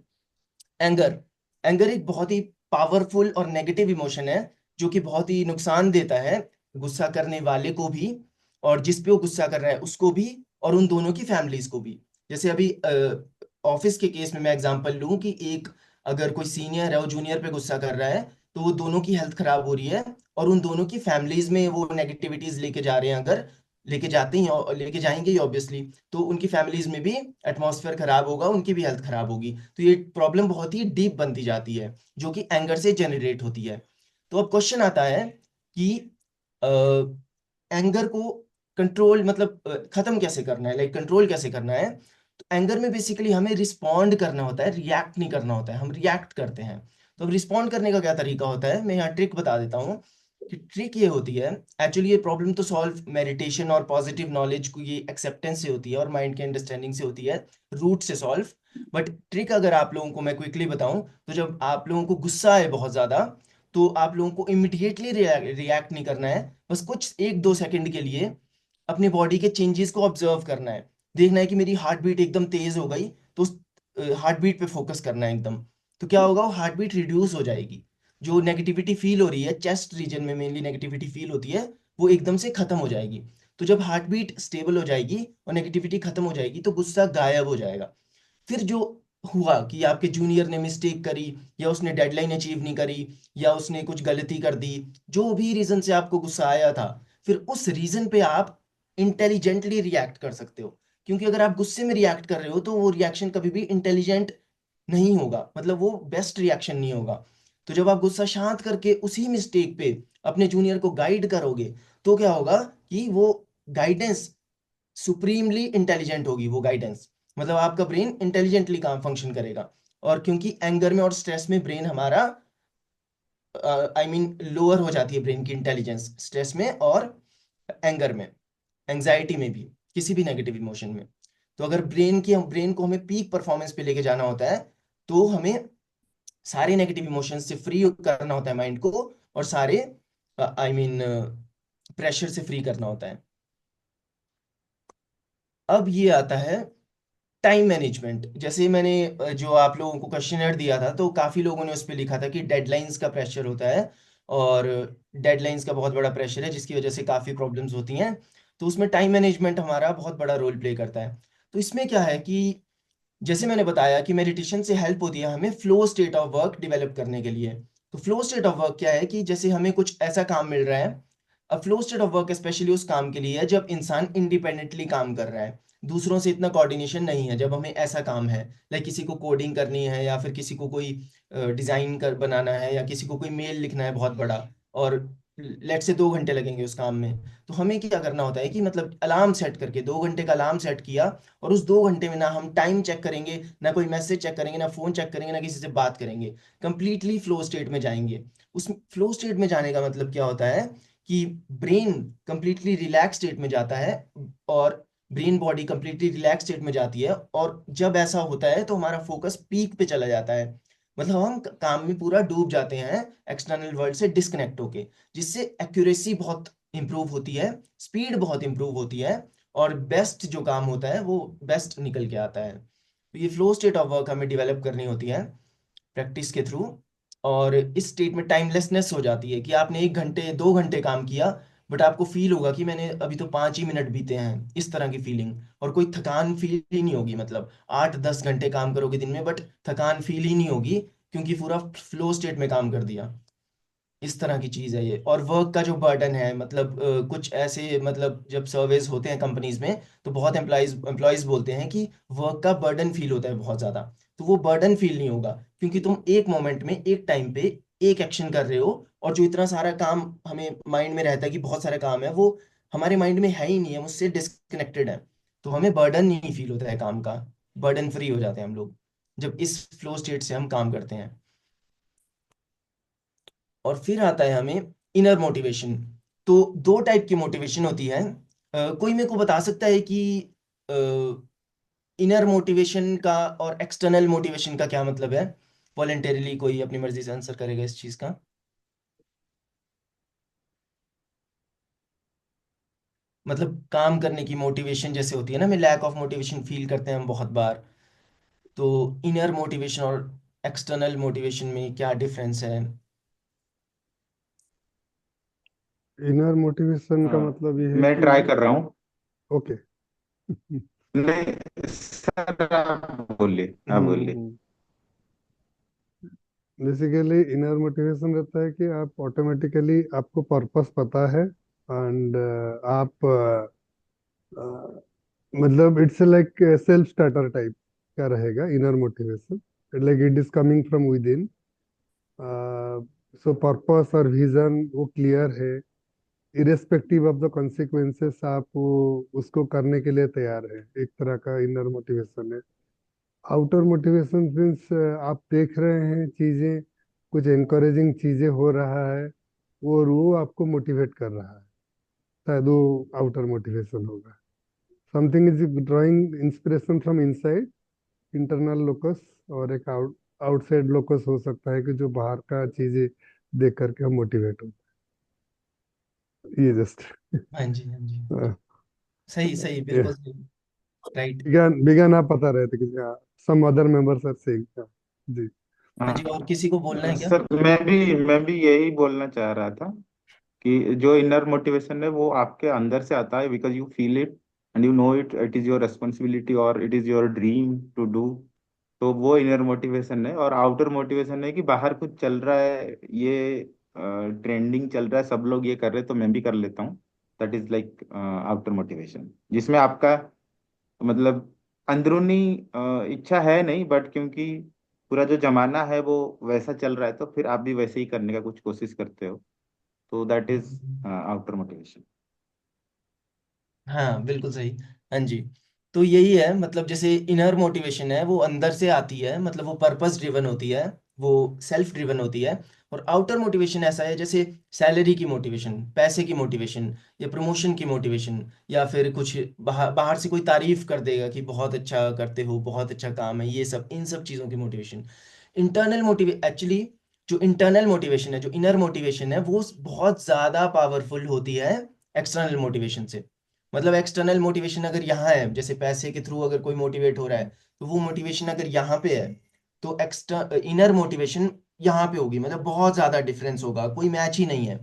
एंगर। एंगर एक बहुत ही पावरफुल और नेगेटिव इमोशन है, जो कि बहुत ही नुकसान देता है गुस्सा करने वाले को भी, और जिस पे वो गुस्सा कर रहा है उसको भी, और उन दोनों की फैमिलीज को भी। जैसे अभी ऑफिस के केस में मैं एग्जांपल लूं कि एक अगर कोई सीनियर है वो जूनियर पे गुस्सा कर रहा है, तो वो दोनों की हेल्थ खराब हो रही है, और उन दोनों की फैमिलीज में वो नेगेटिविटीज लेके जा रहे हैं, अगर लेके जाते हैं और लेके जाएंगे ऑब्वियसली, तो उनकी फैमिलीज में भी एटमॉस्फेयर खराब होगा, उनकी भी हेल्थ खराब होगी। तो ये प्रॉब्लम बहुत ही डीप बनती जाती है, जो कि एंगर से जनरेट होती है। तो अब क्वेश्चन आता है कि एंगर को कंट्रोल, मतलब खत्म कैसे करना है, लाइक कंट्रोल कैसे करना है। तो एंगर में बेसिकली हमें रिस्पॉन्ड करना होता है, रिएक्ट नहीं करना होता है, हम रिएक्ट करते हैं। तो अब रिस्पॉन्ड करने का क्या तरीका होता है, मैं यहाँ ट्रिक बता देता हूँ। कि ट्रिक ये होती है, एक्चुअली ये प्रॉब्लम तो सॉल्व मेडिटेशन और पॉजिटिव नॉलेज को, ये एक्सेप्टेंस से होती है और माइंड के अंडरस्टैंडिंग से होती है, रूट से सॉल्व। बट ट्रिक अगर आप लोगों को मैं क्विकली बताऊं, तो जब आप लोगों को गुस्सा है बहुत ज्यादा, तो आप लोगों को इमिडिएटली रिएक्ट नहीं करना है, बस कुछ 1-2 सेकंड के लिए अपनी बॉडी के चेंजेस को ऑब्जर्व करना है। देखना है कि मेरी हार्ट बीट एकदम तेज हो गई, तो उस हार्ट बीट पे फोकस करना है एकदम। तो क्या होगा, वो हार्ट बीट रिड्यूस हो जाएगी, जो नेगेटिविटी फील हो रही है चेस्ट रीजन में, मेनली नेगेटिविटी फील होती है, वो एकदम से खत्म हो जाएगी। तो जब हार्ट बीट स्टेबल हो जाएगी और नेगेटिविटी खत्म हो जाएगी, तो गुस्सा गायब हो जाएगा। फिर जो हुआ कि आपके जूनियर ने मिस्टेक करी, या उसने डेडलाइन अचीव नहीं करी, या उसने कुछ गलती कर दी, जो भी रीजन से आपको गुस्सा आया था, फिर उस रीजन पे आप इंटेलिजेंटली रिएक्ट कर सकते हो। क्योंकि अगर आप गुस्से में रिएक्ट कर रहे हो तो वो रिएक्शन कभी भी इंटेलिजेंट नहीं होगा, मतलब वो बेस्ट रिएक्शन नहीं होगा। तो जब आप गुस्सा शांत करके उसी मिस्टेक पे अपने जूनियर को गाइड करोगे, तो क्या होगा कि वो गाइडेंस सुप्रीमली इंटेलिजेंट होगी, वो गाइडेंस, मतलब आपका ब्रेन इंटेलिजेंटली काम फंक्शन करेगा। और क्योंकि एंगर में और स्ट्रेस में ब्रेन हमारा लोअर हो जाती है, ब्रेन की इंटेलिजेंस स्ट्रेस में और एंगर में, एंजाइटी में भी, किसी भी नेगेटिव इमोशन में। तो अगर ब्रेन को हमें पीक परफॉर्मेंस पे लेके जाना होता है, तो हमें सारे नेगेटिव इमोशंस से फ्री करना होता है माइंड को, और सारे प्रेशर से फ्री करना होता है। अब ये आता है टाइम मैनेजमेंट। जैसे मैंने जो आप लोगों को क्वेश्चनर दिया था, तो काफी लोगों ने उस पर लिखा था कि डेडलाइंस का प्रेशर होता है, और डेडलाइंस का बहुत बड़ा प्रेशर है, जिसकी वजह से काफी प्रॉब्लम्स होती हैं। तो उसमें टाइम मैनेजमेंट हमारा बहुत बड़ा रोल प्ले करता है। तो इसमें क्या है कि जैसे मैंने बताया कि मेडिटेशन से हेल्प होती है हमें flow state of work develop करने के लिए। तो फ्लो स्टेट ऑफ वर्क क्या है कि जैसे हमें कुछ ऐसा काम मिल रहा है, अब flow state of work specially उस काम के लिए है जब इंसान इंडिपेंडेंटली काम कर रहा है, दूसरों से इतना कोऑर्डिनेशन नहीं है। जब हमें ऐसा काम है, लाइक किसी को कोडिंग करनी है, या फिर किसी को कोई डिजाइन कर बनाना है, या किसी को कोई मेल लिखना है बहुत बड़ा, और लेट से 2 घंटे लगेंगे उस काम में, तो हमें क्या करना होता है कि मतलब अलार्म सेट करके 2 घंटे का अलार्म सेट किया, और उस 2 घंटे में ना हम टाइम चेक करेंगे, ना कोई मैसेज चेक करेंगे, ना फोन चेक करेंगे, ना किसी से बात करेंगे, कंप्लीटली फ्लो स्टेट में जाएंगे। उस फ्लो स्टेट में जाने का मतलब क्या होता है कि ब्रेन कंप्लीटली रिलैक्स स्टेट में जाता है, और brain body completely relax state में जाती है, और जब ऐसा होता है तो हमारा फोकस पीक पे चला जाता है, मतलब हम काम में पूरा डूब जाते हैं एक्सटर्नल वर्ल्ड से डिस्कनेक्ट होके, जिससे एक्यूरेसी बहुत इंप्रूव होती है, स्पीड बहुत इंप्रूव होती है, और बेस्ट जो काम होता है वो बेस्ट निकल के आता है। तो ये फ्लो स्टेट ऑफ वर्क हमें डेवलप करनी होती है प्रैक्टिस के थ्रू। और इस स्टेट में टाइमलेसनेस हो जाती है कि आपने 1 घंटे 2 घंटे काम किया, बट आपको फील होगा कि मैंने अभी तो 5 ही मिनट बीते हैं, इस तरह की फीलिंग। और कोई थकान फील ही नहीं होगी, मतलब 8-10 घंटे काम करोगे दिन में, बट थकान फील ही नहीं होगी, क्योंकि पूरा फ्लो स्टेट में काम कर दिया। इस तरह की चीज़ है ये। और वर्क का जो बर्डन है, मतलब कुछ ऐसे, मतलब जब सर्वेज होते हैं कंपनीज में, तो बहुत एम्प्लॉयज बोलते हैं कि वर्क का बर्डन फील होता है बहुत ज़्यादा। तो वो बर्डन फील नहीं होगा, क्योंकि तुम एक मोमेंट में एक टाइम पे एक एक्शन कर रहे हो। और जो इतना सारा काम हमें माइंड में रहता है कि बहुत सारा काम है, वो हमारे माइंड में है ही नहीं है, उससे डिस्कनेक्टेड है। तो हमें बर्डन नहीं फील होता है काम का, बर्डन फ्री हो जाते हैं हम लोग जब इस फ्लो स्टेट से हम काम करते हैं। और फिर आता है हमें इनर मोटिवेशन। तो 2 टाइप की मोटिवेशन होती है। कोई मेरे को बता सकता है कि इनर मोटिवेशन का और एक्सटर्नल मोटिवेशन का क्या मतलब है? वॉलेंटरीली कोई अपनी मर्जी से आंसर करेगा इस चीज का। मतलब काम करने की मोटिवेशन जैसे होती है ना, हमें लैक ऑफ मोटिवेशन फील करते हैं हम बहुत बार। तो इनर मोटिवेशन और एक्सटर्नल मोटिवेशन में क्या डिफरेंस है? इनर मोटिवेशन का हाँ, मतलब ये है मैं कि ट्राई कर रहा हूँ। ओके। नहीं सर, आप बोलिए, आप बोलिए। बेसिकली इनर मोटिवेशन रहता है कि आप ऑटोमेटिकली, आपको पर्पस पता है, एंड आप मतलब it's like self starter type का रहेगा inner motivation. Like it is coming from with in. So purpose और विजन वो क्लियर है, इरेस्पेक्टिव ऑफ द कॉन्सिक्वेंसेस आप वो उसको करने के लिए तैयार है। एक तरह का इनर मोटिवेशन है। आउटर मोटिवेशन मीन्स आप देख रहे हैं चीजें, कुछ एनकरेजिंग चीजें हो रहा है, और वो आपको मोटिवेट कर रहा है, शायद वो आउटर मोटिवेशन होगा। Something is drawing inspiration from inside, internal locus. और एक आउटसाइड लोकस हो सकता है कि जो बाहर का चीजें देख करके हम मोटिवेट हो। ये जस्ट हाँ जी, हाँ जी। सही सही, ये बिल्कुल सही। राइट। बिगान बिगान आप पता रहे थे कि some other members are saying. जी। हाँ जी, और किसी को बोलना है क्या? सर मैं भी यही बोलना चाह रहा था कि जो इनर मोटिवेशन है वो आपके अंदर से आता है, because you feel it and you know it, it is your responsibility और it is your dream to do. तो वो इनर मोटिवेशन है। और आउटर मोटिवेशन है कि बाहर कुछ चल रहा है, ये ट्रेंडिंग चल रहा है, सब लोग ये कर रहे हैं तो मैं भी कर लेता हूँ। That is like outer motivation, जिसमें आपका मतलब अंदरूनी इच्छा है नहीं, बट क्योंकि पूरा जो जमाना है वो वैसा चल रहा है तो फिर आप भी वैसे ही करने का कुछ कोशिश करते हो। तो दैट इज आउटर मोटिवेशन। हाँ, बिल्कुल सही। हाँ जी। तो यही है, मतलब जैसे इनर मोटिवेशन है वो अंदर से आती है, मतलब वो पर्पस ड्रिवन होती है, वो सेल्फ ड्रिवन होती है। और आउटर मोटिवेशन ऐसा है जैसे सैलरी की मोटिवेशन, पैसे की मोटिवेशन, या प्रमोशन की मोटिवेशन, या फिर कुछ बाहर बाहर से कोई तारीफ कर देगा कि बहुत अच्छा करते हो, बहुत अच्छा काम है, ये सब, इन सब चीज़ों की मोटिवेशन। इंटरनल मोटिवे एक्चुअली जो इंटरनल मोटिवेशन है, जो इनर मोटिवेशन है, वो बहुत ज़्यादा पावरफुल होती है एक्सटर्नल मोटिवेशन से। मतलब एक्सटर्नल मोटिवेशन अगर यहाँ है, जैसे पैसे के थ्रू अगर कोई मोटिवेट हो रहा है, तो वो मोटिवेशन अगर यहाँ पे है, तो इनर मोटिवेशन यहाँ पे होगी, मतलब बहुत ज़्यादा डिफरेंस होगा, कोई मैच ही नहीं है।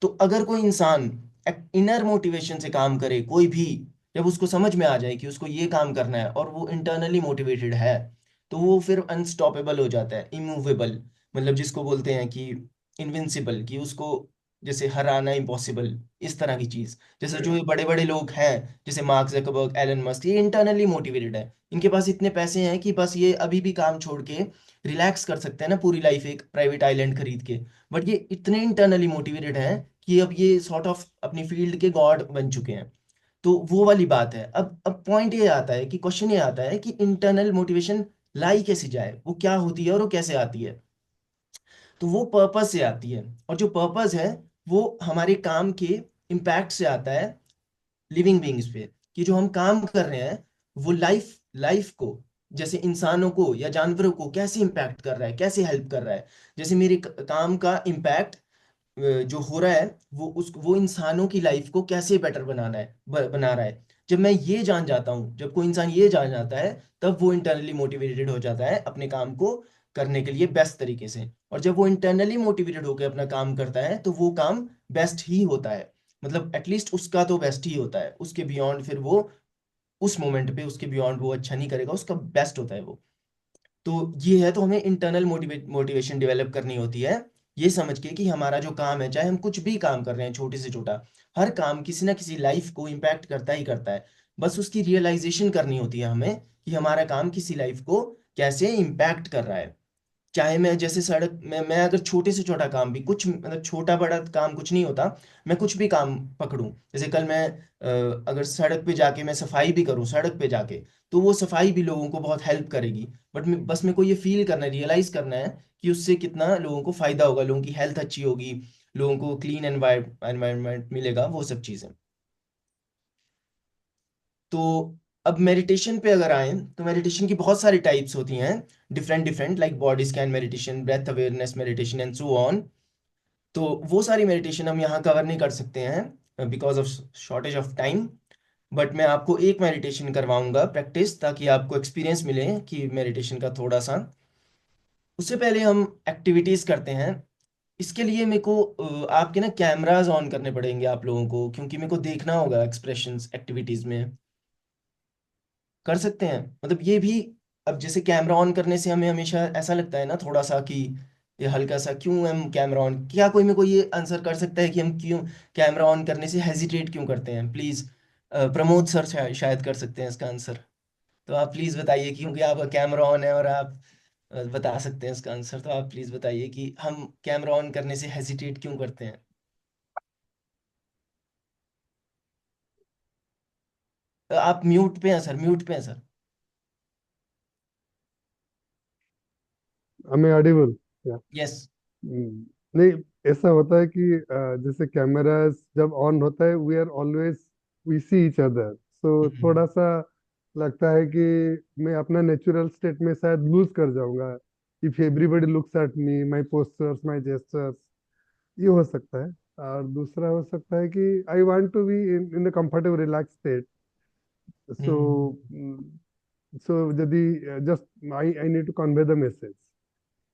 तो अगर कोई इंसान इनर मोटिवेशन से काम करे, कोई भी, जब उसको समझ में आ जाए कि उसको ये काम करना है और वो इंटरनली मोटिवेटेड है, तो वो फिर अनस्टॉपेबल हो जाता है, इमूवेबल। मतलब जिसको बोलते हैं कि इनविंसिबल, कि उसको जैसे हराना इम्पॉसिबल, इस तरह की चीज। जैसे जो ये बड़े बड़े लोग हैं, जैसे मार्क जकरबर्ग, एलन मस्क, ये इंटरनली मोटिवेटेड है। इनके पास इतने पैसे हैं कि बस ये अभी भी काम छोड़ के रिलैक्स कर सकते हैं ना पूरी लाइफ, एक प्राइवेट आइलैंड खरीद के। बट ये इतने इंटरनली मोटिवेटेड हैं कि अब ये सॉर्ट ऑफ अपनी फील्ड के गॉड बन चुके हैं। तो वो वाली बात है। अब पॉइंट ये आता है कि क्वेश्चन ये आता है कि इंटरनल मोटिवेशन लाई कैसे जाए, वो क्या होती है और वो कैसे आती है? तो वो पर्पस से आती है। और जो पर्पस है वो हमारे काम के इम्पैक्ट से आता है लिविंग बींग्स पे, कि जो हम काम कर रहे हैं वो लाइफ लाइफ को, जैसे इंसानों को या जानवरों को कैसे इम्पैक्ट कर रहा है, कैसे हेल्प कर रहा है। जैसे मेरे काम का इम्पैक्ट जो हो रहा है वो इंसानों की लाइफ को कैसे बेटर बना रहा है। जब मैं ये जान जाता हूँ, जब कोई इंसान ये जान जाता है, तब वो इंटरनली मोटिवेटेड हो जाता है अपने काम को करने के लिए बेस्ट तरीके से। और जब वो इंटरनली मोटिवेटेड होकर अपना काम करता है तो वो काम बेस्ट ही होता है। मतलब एटलीस्ट उसका तो बेस्ट ही होता है, उसके बियॉन्ड फिर वो उस मोमेंट पे उसके बियॉन्ड वो अच्छा नहीं करेगा, उसका बेस्ट होता है वो। तो ये है, तो हमें इंटरनल मोटिवेशन डेवलप करनी होती है, ये समझ के कि हमारा जो काम है, चाहे हम कुछ भी काम कर रहे हैं छोटे से छोटा, हर काम किसी ना किसी लाइफ को इम्पैक्ट करता ही करता है। बस उसकी रियलाइजेशन करनी होती है हमें कि हमारा काम किसी लाइफ को कैसे इम्पैक्ट कर रहा है। चाहे मैं जैसे सड़क में, मैं अगर छोटे से छोटा काम भी, कुछ मतलब छोटा बड़ा काम कुछ नहीं होता, मैं कुछ भी काम पकड़ूं, जैसे कल मैं अगर सड़क पे जाके मैं सफाई भी करूं सड़क पे जाके, तो वो सफाई भी लोगों को बहुत हेल्प करेगी। बट बस मेरे को ये फील करना है, रियलाइज करना है कि उससे कितना लोगों को फायदा होगा, लोगों की हेल्थ अच्छी होगी, लोगों को क्लीन एनवायरनमेंट मिलेगा, वो सब चीजें। तो अब मेडिटेशन पे अगर आए, तो मेडिटेशन की बहुत सारी टाइप्स होती हैं, different different, like body scan meditation, breath awareness meditation and so on. तो वो सारी मेडिटेशन हम यहाँ कवर नहीं कर सकते हैं because of shortage of time. But मैं आपको एक मेडिटेशन करवाऊंगा प्रैक्टिस, ताकि आपको एक्सपीरियंस मिले कि मेडिटेशन का थोड़ा सा। उससे पहले हम एक्टिविटीज करते हैं। इसके लिए मेरे को आपके ना कैमराज ऑन करने पड़ेंगे आप लोगों को, क्योंकि मेरे को देखना होगा एक्सप्रेशंस एक्टिविटीज में। कर सकते हैं, मतलब ये भी। अब जैसे कैमरा ऑन करने से हमें हमेशा ऐसा लगता है ना थोड़ा सा कि ये हल्का सा, क्यों हम कैमरा ऑन, क्या कोई मेरे को ये आंसर कर सकता है कि हम क्यों कैमरा ऑन करने से हेजिटेट क्यों करते हैं? प्लीज प्रमोद सर शायद कर सकते हैं इसका आंसर। तो आप प्लीज बताइए, क्योंकि आपका कैमरा ऑन है और आप बता सकते हैं इसका आंसर, तो आप प्लीज बताइए कि हम कैमरा ऑन करने से हेजिटेट क्यों करते हैं। आप म्यूट पे हैं सर, म्यूट पे हैं सर। हमें ऑडिबल? यस। नहीं, ऐसा होता है कि जैसे कैमरास जब ऑन होता है, we are always, we see each other, so थोड़ा सा लगता है कि मैं अपना नेचुरल स्टेट में शायद लूज कर जाऊंगा if everybody looks at me, my postures, my gestures. ये हो सकता है। और दूसरा हो सकता है कि I want to be in the comfortable relax state. So so यदि just I I need to convey the message,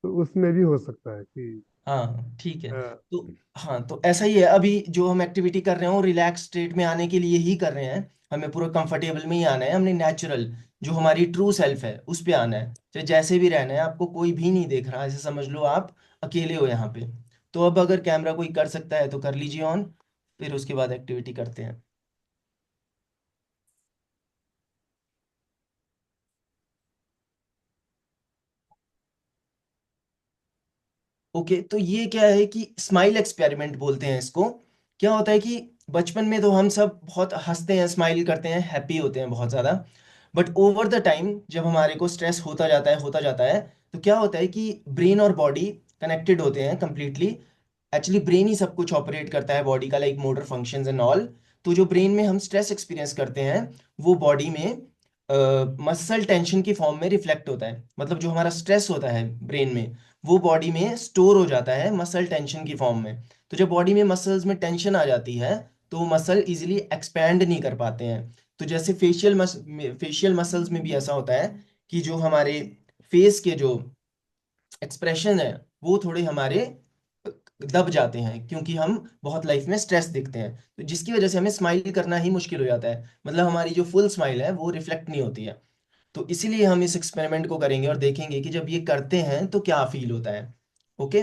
तो उसमें भी हो सकता है कि हाँ ठीक है। अ, तो हाँ, तो ऐसा ही है, अभी जो हम एक्टिविटी कर रहे हैं वो रिलैक्स स्टेट में आने के लिए ही कर रहे हैं। हमें पूरा कंफर्टेबल में ही आना है, हमने नेचुरल जो हमारी ट्रू सेल्फ है उस पे आना है। चाहे जैसे भी रहना है, आपको कोई भी नहीं देख रहा, ऐसे समझ लो आप अकेले हो यहाँ पे। तो अब अगर कैमरा कोई कर सकता है तो कर लीजिए ऑन, फिर उसके बाद एक्टिविटी करते हैं। ओके, तो ये क्या है कि स्माइल एक्सपेरिमेंट बोलते हैं इसको। क्या होता है कि बचपन में तो हम सब बहुत हंसते हैं, स्माइल करते हैं, हैप्पी होते हैं बहुत ज़्यादा। बट ओवर द टाइम जब हमारे को स्ट्रेस होता जाता है, तो क्या होता है कि ब्रेन और बॉडी कनेक्टेड होते हैं कंप्लीटली। एक्चुअली ब्रेन ही सब कुछ ऑपरेट करता है बॉडी का, like motor functions and all. तो जो ब्रेन में हम स्ट्रेस एक्सपीरियंस करते हैं, वो बॉडी में मसल टेंशन की फॉर्म में रिफ्लेक्ट होता है। मतलब जो हमारा स्ट्रेस होता है ब्रेन में, वो बॉडी में स्टोर हो जाता है मसल टेंशन की फॉर्म में। तो जब बॉडी में मसल्स में टेंशन आ जाती है, तो वो मसल इजीली एक्सपैंड नहीं कर पाते हैं। तो जैसे फेशियल मसल्स में भी ऐसा होता है कि जो हमारे फेस के जो एक्सप्रेशन है, वो थोड़े हमारे दब जाते हैं, क्योंकि हम बहुत लाइफ में स्ट्रेस दिखते हैं, तो जिसकी वजह से हमें स्माइल करना ही मुश्किल हो जाता है। मतलब हमारी जो फुल स्माइल है वो रिफ्लेक्ट नहीं होती है। तो इसीलिए हम इस एक्सपेरिमेंट को करेंगे और देखेंगे कि जब ये करते हैं तो क्या फील होता है। ओके,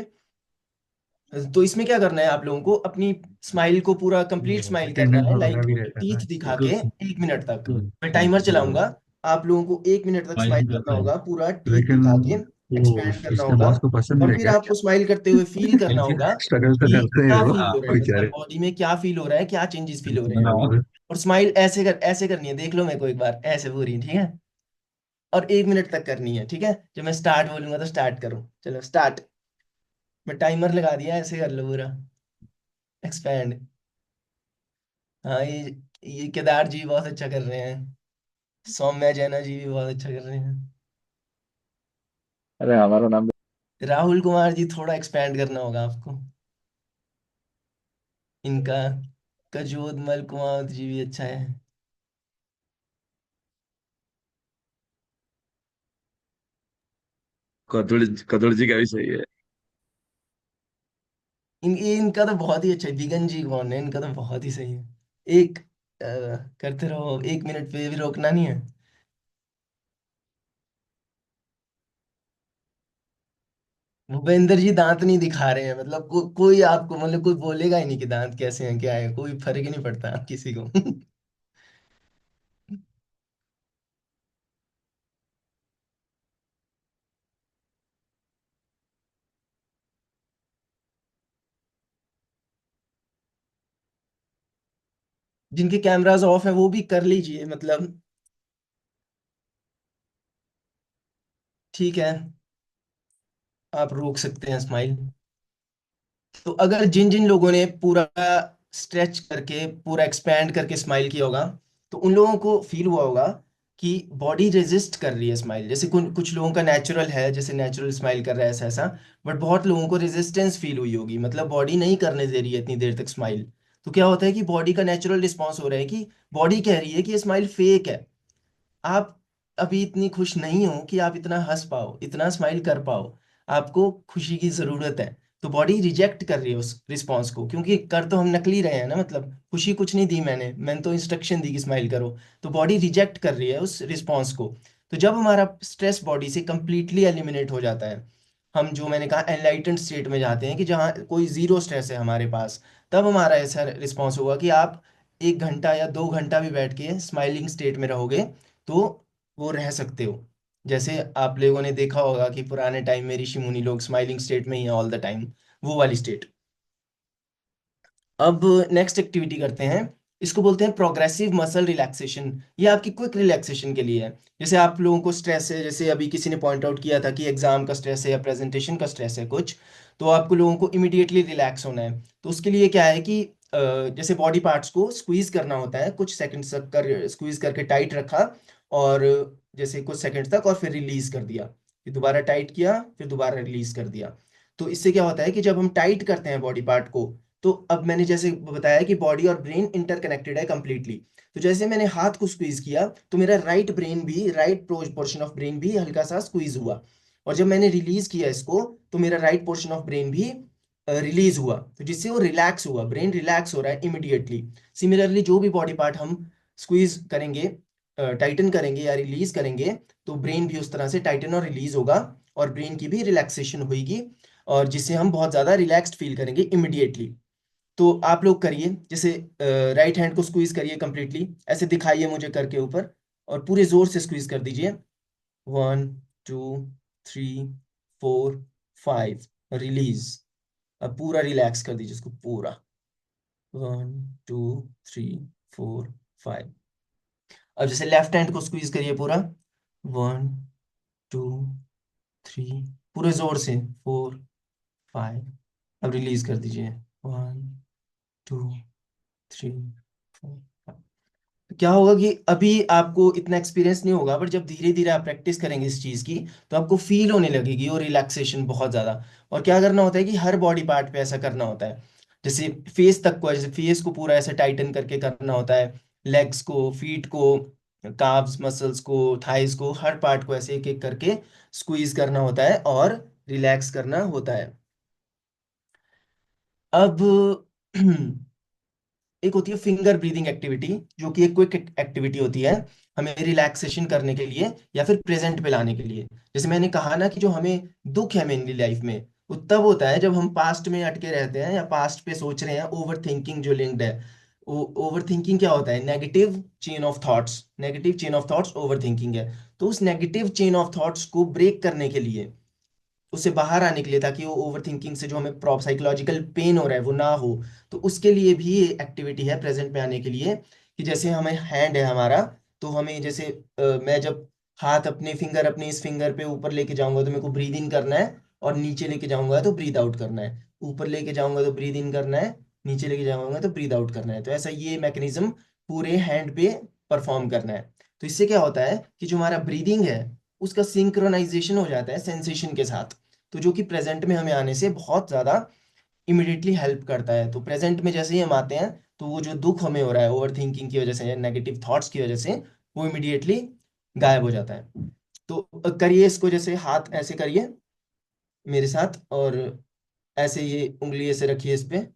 तो इसमें क्या करना है, आप लोगों को अपनी स्माइल को पूरा कंप्लीट स्माइल करना है, लाइक टीथ दिखा के 1 मिनट तक। मैं टाइमर चलाऊंगा, आप लोगों को 1 मिनट तक स्माइल करना होगा, पूरा टीथ दिखा के एक्सपैंड करना होगा। और फिर आपको स्माइल करते हुए फील करना होगा कि क्या फील हो रहा है, मतलब बॉडी में क्या फील हो रहा है, क्या चेंजेस फील हो रहे हैं। और स्माइल ऐसे करनी है, देख लो मेरे को एक बार ऐसे पूरी, ठीक है। और 1 मिनट तक करनी है, ठीक है। जब मैं स्टार्ट बोलूंगा तो स्टार्ट करो, चलो स्टार्ट। मैं टाइमर लगा दिया, ऐसे कर लो पूरा एक्सपैंड। हाँ, ये केदार जी बहुत अच्छा कर रहे हैं, सौम्या जैना जी भी बहुत अच्छा कर रहे हैं। अरे हमारा नाम राहुल कुमार जी, थोड़ा एक्सपैंड करना होगा आपको। इनका कजोदमल कुमावत जी भी अच्छा है। कदड़ कदड़ जी का भी सही है। इनका तो बहुत ही अच्छा है। दिगन जी कौन है, इनका तो बहुत ही सही है। एक करते रहो, 1 मिनट पे भी रोकना नहीं है। भूपेंद्र जी दांत नहीं दिखा रहे हैं, मतलब कोई आपको, मतलब कोई बोलेगा ही नहीं कि दांत कैसे हैं क्या है, कोई फर्क ही नहीं पड़ता किसी को। जिनके कैमरास ऑफ है वो भी कर लीजिए, मतलब ठीक है, आप रोक सकते हैं स्माइल। तो अगर जिन जिन लोगों ने पूरा स्ट्रेच करके, पूरा एक्सपैंड करके स्माइल किया होगा, तो उन लोगों को फील हुआ होगा कि बॉडी रेजिस्ट कर रही है स्माइल। जैसे कुछ लोगों का नेचुरल है, जैसे नेचुरल स्माइल कर रहा है ऐसा ऐसा, बट बहुत लोगों को रेजिस्टेंस फील हुई होगी, मतलब बॉडी नहीं करने दे रही है इतनी देर तक स्माइल। तो क्या होता है कि बॉडी का नेचुरल रिस्पॉन्स हो रहा है कि बॉडी कह रही है कि ये स्माइल फेक है। आप अभी इतनी खुश नहीं हो कि आप इतना हंस पाओ, इतना स्माइल कर पाओ। आपको खुशी की जरूरत है। तो बॉडी रिजेक्ट कर रही है उस रिस्पॉन्स को, क्योंकि कर तो हम नकली रहे हैं ना, मतलब खुशी कुछ नहीं दी मैंने तो इंस्ट्रक्शन दी कि स्माइल करो। तो बॉडी रिजेक्ट कर रही है उस रिस्पॉन्स को। तो जब हमारा स्ट्रेस बॉडी से कंप्लीटली एलिमिनेट हो जाता है, हम जो मैंने कहा एनलाइटेंड स्टेट में जाते हैं कि जहाँ कोई जीरो स्ट्रेस है हमारे पास, तब हमारा ऐसा रिस्पॉन्स होगा कि आप 1 घंटा या 2 घंटा भी बैठ के स्माइलिंग स्टेट में रहोगे तो वो रह सकते हो। जैसे आप लोगों ने देखा होगा कि पुराने टाइम में ऋषि मुनि लोग स्माइलिंग स्टेट में ही है ऑल द टाइम, वो वाली स्टेट। अब नेक्स्ट एक्टिविटी करते हैं, इसको बोलते हैं प्रोग्रेसिव मसल रिलैक्सेशन। ये आपकी क्विक रिलैक्सेशन के लिए है। जैसे आप लोगों को स्ट्रेस है, जैसे अभी किसी ने पॉइंट आउट किया था कि एग्जाम का स्ट्रेस है या प्रेजेंटेशन का स्ट्रेस है कुछ, तो आपको लोगों को इमिडिएटली रिलैक्स होना है। तो उसके लिए क्या है कि जैसे बॉडी पार्ट्स को स्क्वीज करना होता है, कुछ सेकंड्स तक कर स्क्वीज करके टाइट रखा, और जैसे कुछ सेकंड्स तक, और फिर रिलीज कर दिया, फिर दोबारा टाइट किया, फिर दोबारा रिलीज कर दिया। तो इससे क्या होता है कि जब हम टाइट करते हैं बॉडी पार्ट को, तो अब मैंने जैसे बताया कि बॉडी और ब्रेन इंटरकनेक्टेड है कंप्लीटली। तो जैसे मैंने हाथ को स्क्वीज किया, तो मेरा राइट ब्रेन भी, राइट पोर्शन ऑफ ब्रेन भी हल्का सा स्क्वीज हुआ। और जब मैंने रिलीज किया इसको, तो मेरा राइट पोर्शन ऑफ ब्रेन भी रिलीज हुआ, तो जिससे वो रिलैक्स हुआ, ब्रेन रिलैक्स हो रहा है इमिडिएटली। सिमिलरली जो भी बॉडी पार्ट हम स्क्वीज करेंगे, टाइटन करेंगे या रिलीज करेंगे, तो ब्रेन भी उस तरह से टाइटन और रिलीज होगा, और ब्रेन की भी रिलैक्सेशन होगी, और जिससे हम बहुत ज्यादा रिलैक्स्ड फील करेंगे इमिडिएटली। तो आप लोग करिए, जैसे राइट हैंड को स्क्वीज करिए कंप्लीटली, ऐसे दिखाइए मुझे करके ऊपर, और पूरे जोर से स्क्वीज कर दीजिए। 1 2 3 4 5, रिलीज। अब पूरा रिलैक्स कर दीजिए इसको पूरा। 1 2 3 4 5। अब जैसे लेफ्ट हैंड को स्क्वीज करिए पूरा। 1 2 3, पूरे जोर से। 4 5। अब रिलीज कर दीजिए। 1 2 3 4 5। क्या होगा कि अभी आपको इतना एक्सपीरियंस नहीं होगा, बट जब धीरे धीरे आप प्रैक्टिस करेंगे इस चीज़ की, तो आपको फील होने लगेगी और रिलैक्सेशन बहुत ज़्यादा। और क्या करना होता है कि हर बॉडी पार्ट पे ऐसा करना होता है। जैसे फेस तक को, जैसे फेस को पूरा ऐसे टाइटन करके करना होता है, लेग्स को, फीट को, काफ्स मसल्स को, थाइस को, हर पार्ट को ऐसे एक एक करके स्क्वीज करना होता है और रिलैक्स करना होता है। अब एक होती है फिंगर ब्रीदिंग एक्टिविटी, जो कि एक क्विक एक्टिविटी होती है हमें रिलैक्सेशन करने के लिए या फिर प्रेजेंट पे लाने के लिए। जैसे मैंने कहा ना कि जो हमें दुख है मेनली लाइफ में, वो तब होता है जब हम पास्ट में अटके रहते हैं या पास्ट पे सोच रहे हैं। ओवर थिंकिंग जो लिंक्ड है, ओवर थिंकिंग क्या होता है? Negative chain of thoughts, negative chain of thoughts over thinking है। तो उस नेगेटिव चेन ऑफ थॉट्स को ब्रेक करने के लिए, उससे बाहर आने के लिए, ताकि वो ओवर थिंकिंग से जो हमें प्रॉप साइकोलॉजिकल पेन हो रहा है वो ना हो, तो उसके लिए भी ये एक्टिविटी है प्रेजेंट में आने के लिए। कि जैसे हमें हैंड है हमारा, तो हमें जैसे मैं जब हाथ अपने फिंगर, अपने इस फिंगर पे ऊपर लेके जाऊंगा तो मेरे को ब्रीद इन करना है, और नीचे लेके जाऊंगा तो ब्रीद आउट करना है। ऊपर लेके जाऊंगा तो ब्रीद इन करना है, नीचे लेके जाऊंगा तो ब्रीद आउट करना है। तो ऐसा ये मैकेनिज्म पूरे हैंड पे परफॉर्म करना है। तो इससे क्या होता है कि जो हमारा ब्रीदिंग है, उसका सिंक्रोनाइजेशन हो जाता है सेंसेशन के साथ। तो जो कि प्रेजेंट में हमें आने से बहुत ज़्यादा इमिडिएटली हेल्प करता है। तो प्रेजेंट में जैसे ही हम आते हैं तो वो जो दुख हमें हो रहा है ओवर थिंकिंग की वजह से या नेगेटिव थॉट्स की वजह से, वो इमिडिएटली गायब हो जाता है। तो करिए इसको, जैसे हाथ ऐसे करिए मेरे साथ, और ऐसे ये उंगली ऐसे रखिए इस पे,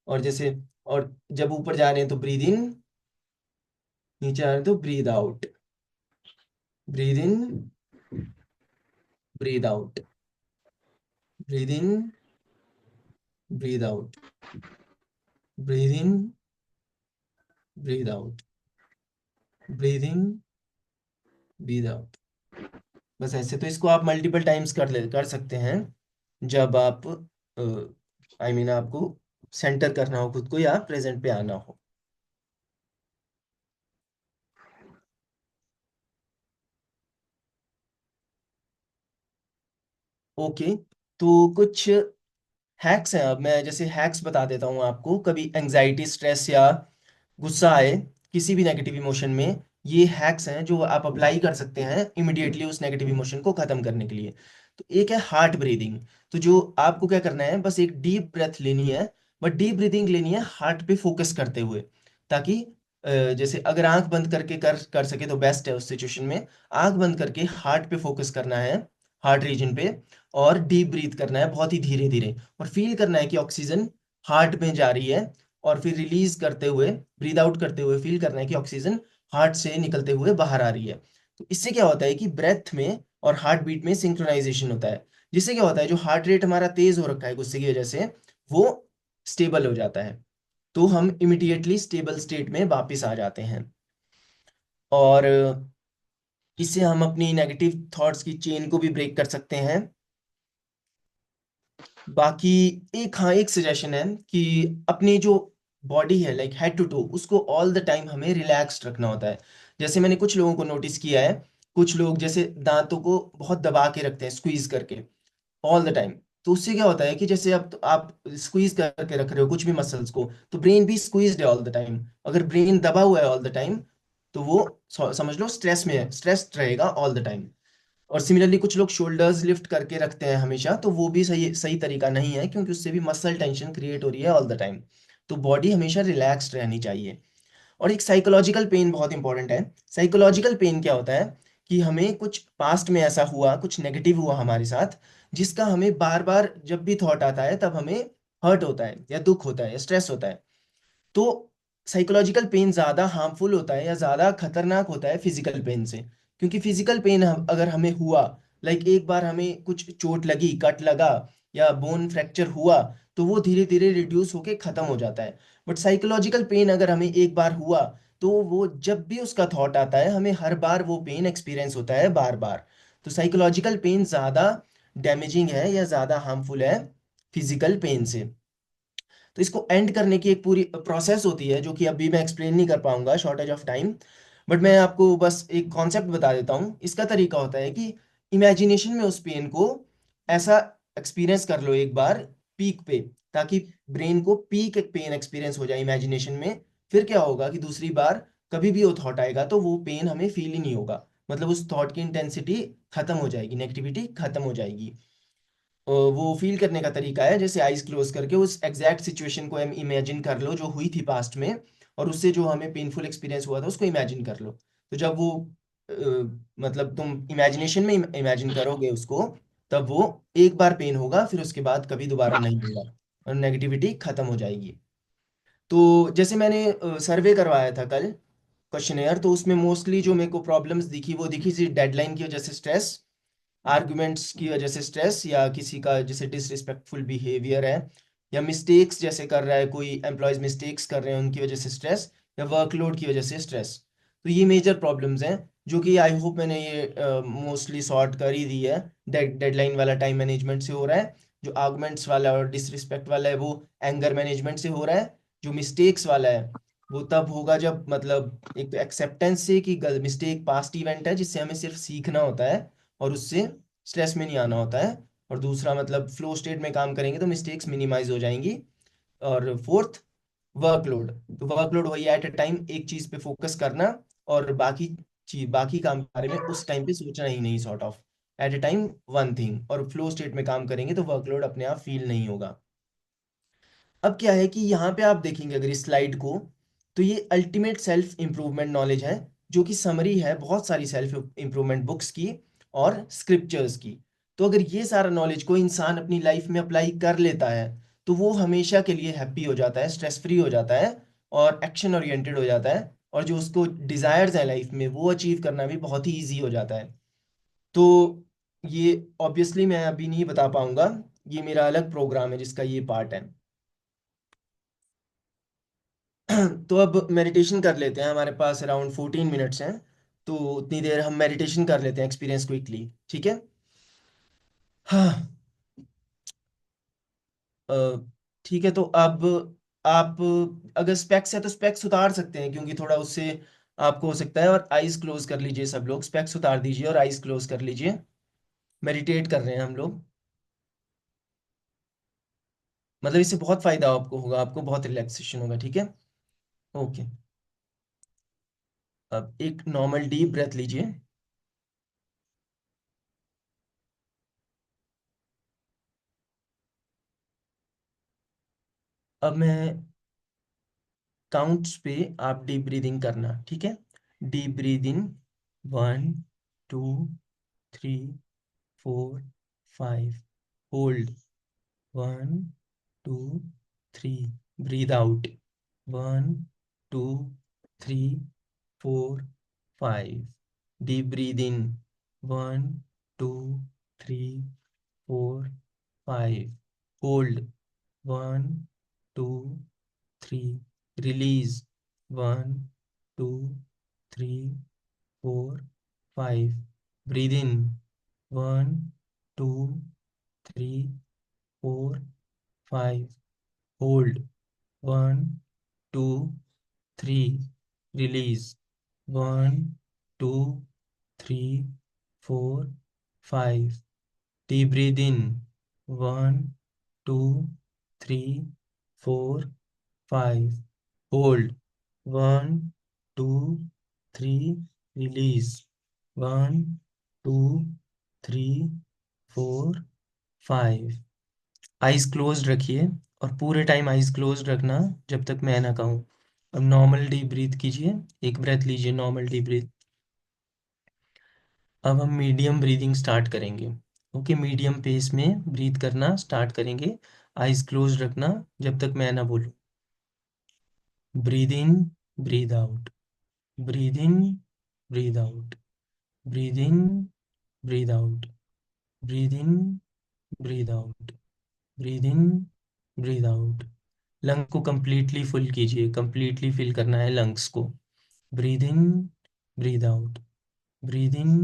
और जैसे, और जब ऊपर जा रहे हैं तो ब्रीद इन, नीचे आ रहे हैं तो breathe out, breathe in, breathe out, breathe in, breathe out, breathe in, breathe out, breathe in, breathe out. बस ऐसे। तो इसको आप मल्टीपल टाइम्स कर सकते हैं जब आप आई मीन आपको सेंटर करना हो खुद को या प्रेजेंट पे आना हो। ओके, तो कुछ हैक्स हैं। अब मैं जैसे हैक्स बता देता हूँ आपको। कभी एंजाइटी, स्ट्रेस या गुस्सा आए, किसी भी नेगेटिव इमोशन में, ये हैक्स हैं जो आप अप्लाई कर सकते हैं इमिडिएटली उस नेगेटिव इमोशन को खत्म करने के लिए। तो एक है हार्ट ब्रीदिंग। तो जो आपको क्या करना है, बस एक डीप ब्रेथ लेनी है, बट डीप ब्रीदिंग लेनी है हार्ट पे फोकस करते हुए, ताकि जैसे अगर आंख बंद करके कर सके तो बेस्ट है उस सिचुएशन में। आंख बंद करके हार्ट पे फोकस करना है, हार्ट रीजन पे, और डीप ब्रीथ करना है बहुत ही धीरे धीरे, और फील करना है कि ऑक्सीजन हार्ट में जा रही है, और फिर रिलीज करते हुए, ब्रीद आउट करते हुए फील करना है कि ऑक्सीजन हार्ट से निकलते हुए बाहर आ रही है। तो इससे क्या होता है कि ब्रेथ में और हार्ट बीट में सिंक्रोनाइजेशन होता है, जिससे क्या होता है जो हार्ट रेट हमारा तेज हो रखा है गुस्से की वजह से, वो स्टेबल हो जाता है। तो हम इमिडिएटली स्टेबल स्टेट में वापस आ जाते हैं। और इससे हम अपनी नेगेटिव थॉट्स की चेन को भी ब्रेक कर सकते हैं। बाकी एक, हाँ, एक सजेशन है कि अपनी जो बॉडी है, लाइक हेड टू टो, उसको ऑल द टाइम हमें रिलैक्स्ड रखना होता है। जैसे मैंने कुछ लोगों को नोटिस किया है, कुछ लोग जैसे दांतों को बहुत दबा के रखते हैं, स्क्वीज करके ऑल द टाइम। तो उससे क्या होता है कि जैसे अब तो आप स्क्वीज करके रख रहे हो कुछ भी मसल्स को, तो ब्रेन भी स्क्वीज्ड है ऑल द टाइम। अगर ब्रेन दबा हुआ है ऑल द टाइम, तो वो समझ लो स्ट्रेस में है, स्ट्रेस्ड रहेगा ऑल द टाइम। और सिमिलरली कुछ लोग शोल्डर्स लिफ्ट करके रखते हैं हमेशा, तो वो भी सही सही तरीका नहीं है, क्योंकि उससे भी मसल टेंशन क्रिएट हो रही है ऑल द टाइम। तो बॉडी हमेशा रिलैक्स्ड रहनी चाहिए। और एक साइकोलॉजिकल पेन बहुत इंपॉर्टेंट है। साइकोलॉजिकल पेन क्या होता है कि हमें कुछ पास्ट में ऐसा हुआ, कुछ नेगेटिव हुआ हमारे साथ, जिसका हमें बार बार जब भी थॉट आता है तब हमें हर्ट होता है या दुख होता है या स्ट्रेस होता है। तो साइकोलॉजिकल पेन ज़्यादा हार्मफुल होता है या ज़्यादा खतरनाक होता है फिजिकल पेन से। क्योंकि फिजिकल पेन अगर हमें हुआ, लाइक एक बार हमें कुछ चोट लगी, कट लगा या बोन फ्रैक्चर हुआ, तो वो धीरे धीरे रिड्यूस होके ख़त्म हो जाता है। बट साइकोलॉजिकल पेन अगर हमें एक बार हुआ, तो वो जब भी उसका थॉट आता है, हमें हर बार वो पेन एक्सपीरियंस होता है बार बार। तो साइकोलॉजिकल पेन ज़्यादा डैमेजिंग है या ज़्यादा हार्मफुल है फिजिकल पेन से। तो इसको एंड करने की एक पूरी प्रोसेस होती है, जो कि अभी मैं एक्सप्लेन नहीं कर पाऊंगा, शॉर्टेज ऑफ टाइम। बट मैं आपको बस एक कॉन्सेप्ट बता देता हूँ। इसका तरीका होता है कि इमेजिनेशन में उस पेन को ऐसा एक्सपीरियंस कर लो एक बार पीक पे, ताकि ब्रेन को पीक पेन एक्सपीरियंस हो जाए इमेजिनेशन में। फिर क्या होगा कि दूसरी बार कभी भी वो थॉट आएगा तो वो पेन हमें फील ही नहीं होगा, मतलब उस थॉट की इंटेंसिटी खत्म हो जाएगी, नेगेटिविटी खत्म हो जाएगी। वो फील करने का तरीका है, जैसे आइज क्लोज करके उस एग्जैक्ट सिचुएशन को हम इमेजिन कर लो जो हुई थी पास्ट में, और उससे जो हमें पेनफुल एक्सपीरियंस हुआ था उसको इमेजिन कर लो। तो जब वो अ, मतलब तुम इमेजिनेशन में इमेजिन करोगे उसको, तब वो एक बार पेन होगा, फिर उसके बाद कभी दोबारा नहीं होगा, और नेगेटिविटी खत्म हो जाएगी। तो जैसे मैंने सर्वे करवाया था कल, क्वेश्चनेयर, तो उसमें मोस्टली जो मेरे को प्रॉब्लम्स दिखी, वो दिखी थी डेडलाइन की वजह से स्ट्रेस, आर्गुमेंट्स की वजह से स्ट्रेस, या किसी का जैसे डिसरिस्पेक्टफुल बिहेवियर है, या मिस्टेक्स जैसे कर रहा है कोई एम्प्लॉयज, मिस्टेक्स कर रहे हैं उनकी वजह से स्ट्रेस, या वर्कलोड की वजह से स्ट्रेस। तो ये मेजर प्रॉब्लम्स हैं, जो कि आई होप मैंने ये मोस्टली सॉर्ट कर ही दी है। डेडलाइन वाला टाइम मैनेजमेंट से हो रहा है, जो आर्गुमेंट्स वाला और डिसरिस्पेक्ट वाला है वो एंगर मैनेजमेंट से हो रहा है, जो मिस्टेक्स वाला है वो तब होगा जब, मतलब एक तो एक्सेप्टेंस से कि मिस्टेक पास्ट इवेंट है जिससे हमें सिर्फ सीखना होता है और उससे स्ट्रेस में नहीं आना होता है, और दूसरा मतलब फ्लो स्टेट में काम करेंगे तो मिस्टेक्स मिनिमाइज हो जाएंगी। और फोर्थ, वर्कलोड। तो वर्कलोड वही एट अ टाइम एक चीज पे फोकस करना, और बाकी चीज, बाकी काम के बारे में उस टाइम पे सोचना ही नहीं, sort of at a time one thing. और फ्लो स्टेट में काम करेंगे तो वर्कलोड अपने आप फील नहीं होगा। अब क्या है कि यहाँ पे आप देखेंगे अगर इस स्लाइड को, तो ये अल्टीमेट सेल्फ इम्प्रूवमेंट नॉलेज है, जो कि समरी है बहुत सारी सेल्फ इम्प्रूवमेंट बुक्स की और स्क्रिप्चर्स की। तो अगर ये सारा नॉलेज को इंसान अपनी लाइफ में अप्लाई कर लेता है, तो वो हमेशा के लिए हैप्पी हो जाता है, स्ट्रेस फ्री हो जाता है और एक्शन ओरिएंटेड हो जाता है, और जो उसको डिजायर्स है लाइफ में वो अचीव करना भी बहुत ही ईजी हो जाता है। तो ये ऑब्वियसली मैं अभी नहीं बता पाऊंगा, ये मेरा अलग प्रोग्राम है जिसका ये पार्ट है। तो अब मेडिटेशन कर लेते हैं, हमारे पास अराउंड 14 मिनट्स हैं, तो उतनी देर हम मेडिटेशन कर लेते हैं एक्सपीरियंस क्विकली, ठीक है। हाँ। अ, ठीक है, तो अब आप अगर स्पेक्स है तो स्पेक्स उतार सकते हैं, क्योंकि थोड़ा उससे आपको हो सकता है, और आइज क्लोज कर लीजिए, सब लोग स्पेक्स उतार दीजिए और आइज क्लोज कर लीजिए। मेडिटेट कर रहे हैं हम लोग, मतलब इससे बहुत फायदा आपको होगा, आपको बहुत रिलैक्सेशन होगा, ठीक है। ओके, अब एक नॉर्मल डीप ब्रेथ लीजिए। अब मैं काउंट्स पे आप डीप ब्रीदिंग करना, ठीक है। Deep breathing, 1 2 3 4 5। Hold, 1 2 3। Breathe out, 1 2 3 4 5। Deep breathe in, 1 2 3 4 5। Hold, 1 2 3। Release, 1 2 3 4 5। Breathe in, 1 2 3 4 5। Hold, 1 2 3। Release, 1 2 3 4 5। Deep breathe in, 1 2 3 4 5। Hold, 1 2 3। Release, 1 2 3 4 5। Eyes closed रखिए, और पूरे टाइम आइज क्लोज्ड रखना जब तक मैं ना कहूँ। अब नॉर्मल डीप ब्रीथ कीजिए, एक ब्रेथ लीजिए नॉर्मल डीप ब्रीथ। अब हम मीडियम ब्रीदिंग स्टार्ट करेंगे। ओके, मीडियम पेस में ब्रीथ करना स्टार्ट करेंगे, आइज क्लोज रखना जब तक मैं ना बोलूँ। Breathe in, breathe out, breathe in, breathe out, breathe in, breathe out, breathe in, breathe out, breathe in, breathe out. Lung को कंप्लीटली फुल कीजिए, कंप्लीटली फिल करना है लंग्स को। Breathe in, breathe out, breathe in,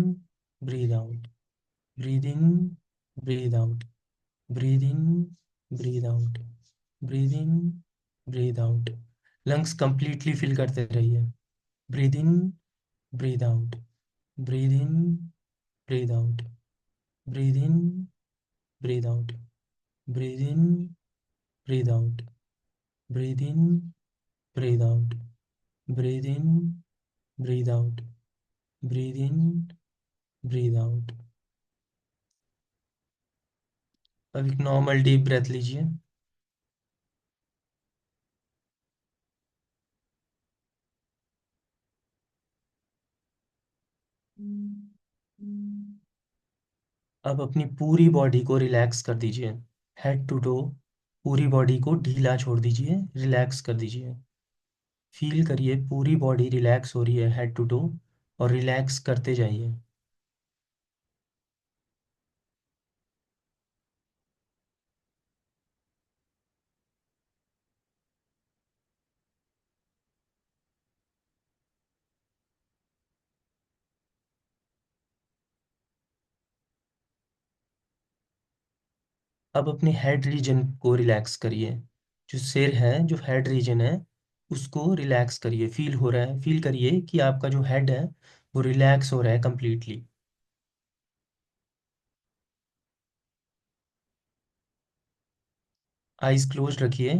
breathe out, breathe in, breathe out, breathe in, breathe out, breathe in, breathe out. Lungs completely fill करते रहिए। Breathe in, breathe out, breathe in, breathe out, breathe in, breathe out, breathe in, breathe out, breathe in, breathe out, breathe in, breathe out, breathe in, breathe out. अब एक normal deep breath लीजिए। अब अपनी पूरी body को relax कर दीजिए, head to to पूरी बॉडी को ढीला छोड़ दीजिए, रिलैक्स कर दीजिए। फील करिए पूरी बॉडी रिलैक्स हो रही है हेड टू टो, और रिलैक्स करते जाइए। अब अपने हेड रीजन को रिलैक्स करिए, जो सिर है, जो हेड रीजन है, उसको रिलैक्स करिए। फील हो रहा है, फील करिए कि आपका जो हेड है वो रिलैक्स हो रहा है कंप्लीटली। आइज क्लोज रखिए,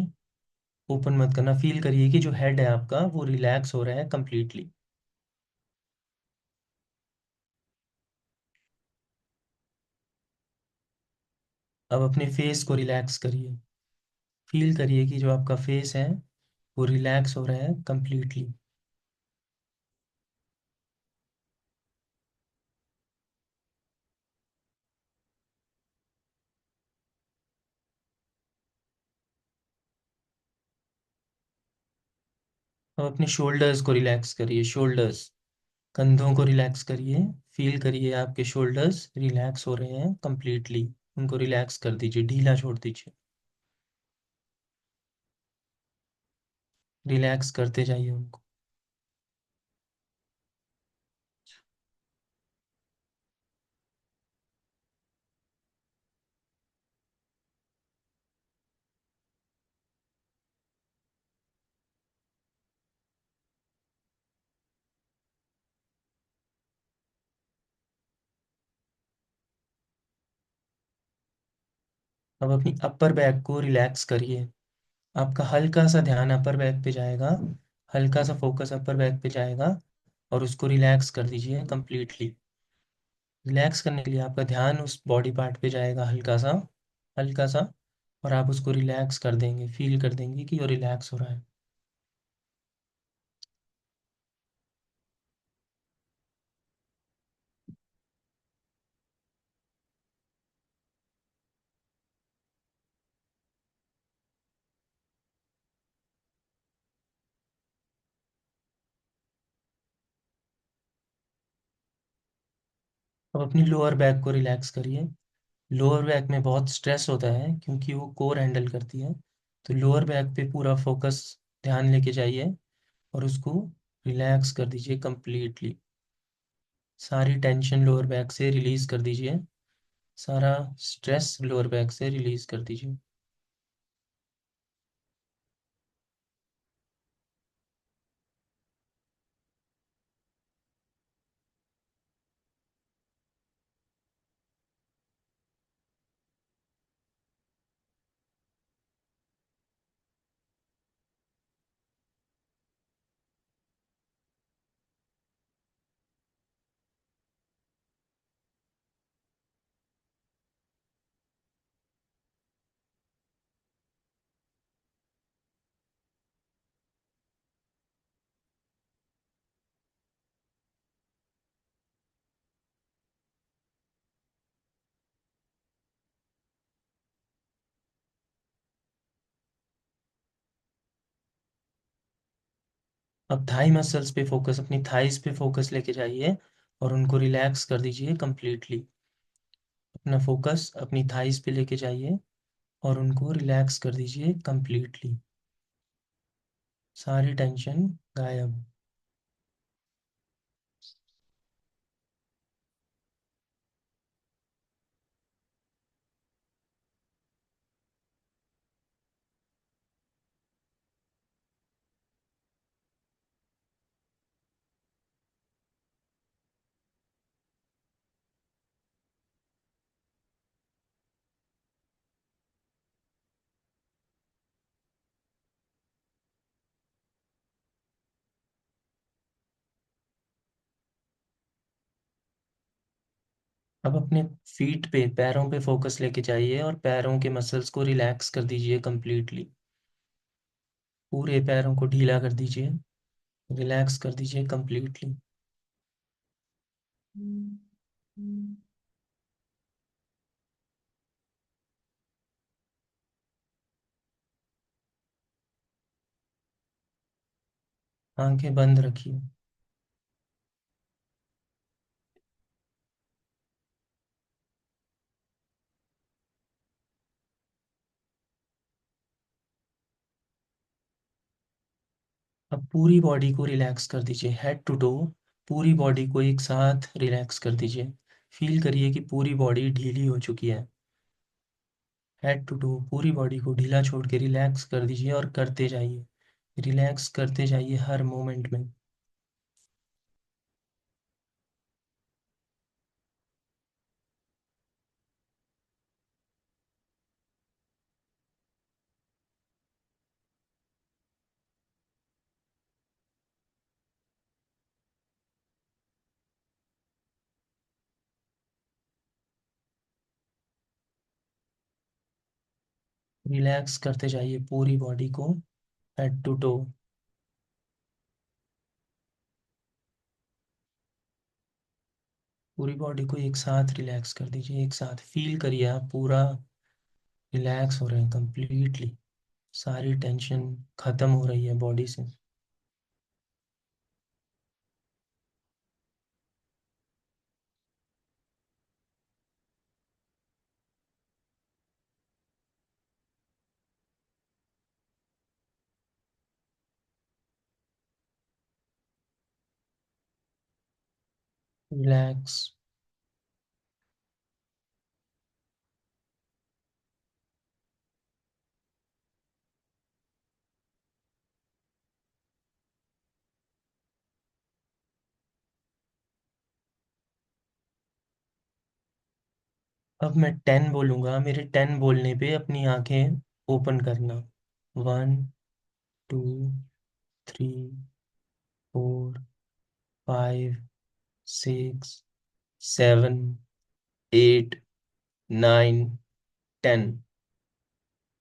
ओपन मत करना। फील करिए कि जो हेड है आपका वो रिलैक्स हो रहा है कंप्लीटली। अब अपने फेस को रिलैक्स करिए, फील करिए कि जो आपका फेस है वो रिलैक्स हो रहा है कंप्लीटली। अब अपने शोल्डर्स को रिलैक्स करिए, शोल्डर्स, कंधों को रिलैक्स करिए। फील करिए आपके शोल्डर्स रिलैक्स हो रहे हैं कंप्लीटली। उनको रिलैक्स कर दीजिए, ढीला छोड़ दीजिए। रिलैक्स करते जाइए उनको। अब अपनी अपर बैक को रिलैक्स करिए। आपका हल्का सा ध्यान अपर बैक पे जाएगा, हल्का सा फोकस अपर बैक पे जाएगा और उसको रिलैक्स कर दीजिए कंप्लीटली। रिलैक्स करने के लिए आपका ध्यान उस बॉडी पार्ट पे जाएगा हल्का सा, हल्का सा, और आप उसको रिलैक्स कर देंगे, फील कर देंगे कि वो रिलैक्स हो रहा है। अब अपनी लोअर बैक को रिलैक्स करिए। लोअर बैक में बहुत स्ट्रेस होता है क्योंकि वो कोर हैंडल करती है। तो लोअर बैक पे पूरा फोकस, ध्यान लेके जाइए और उसको रिलैक्स कर दीजिए कंप्लीटली। सारी टेंशन लोअर बैक से रिलीज कर दीजिए, सारा स्ट्रेस लोअर बैक से रिलीज कर दीजिए। अब थाई मसल्स पे फोकस, अपनी थाइस पे फोकस लेके जाइए और उनको रिलैक्स कर दीजिए कंप्लीटली। अपना फोकस अपनी थाइस पे लेके जाइए और उनको रिलैक्स कर दीजिए कंप्लीटली। सारी टेंशन गायब। अब अपने फीट पे, पैरों पे फोकस लेके जाइए और पैरों के मसल्स को रिलैक्स कर दीजिए कंप्लीटली। पूरे पैरों को ढीला कर दीजिए, रिलैक्स कर दीजिए कंप्लीटली। आंखें बंद रखिए। अब पूरी बॉडी को रिलैक्स कर दीजिए, हेड टू टो। पूरी बॉडी को एक साथ रिलैक्स कर दीजिए। फील करिए कि पूरी बॉडी ढीली हो चुकी है। हेड टू टो पूरी बॉडी को ढीला छोड़ के रिलैक्स कर दीजिए और करते जाइए, रिलैक्स करते जाइए हर मोमेंट में। रिलैक्स करते जाइए पूरी बॉडी को, हेड टू टो। पूरी बॉडी को एक साथ रिलैक्स कर दीजिए, एक साथ फील करिए आप पूरा रिलैक्स हो रहे हैं कंप्लीटली। सारी टेंशन खत्म हो रही है बॉडी से। रिलैक्स। अब मैं 10 बोलूंगा, मेरे 10 बोलने पे अपनी आंखें ओपन करना। 1, 2, 3, 4, 5, 6, 7, 8, 9, 10।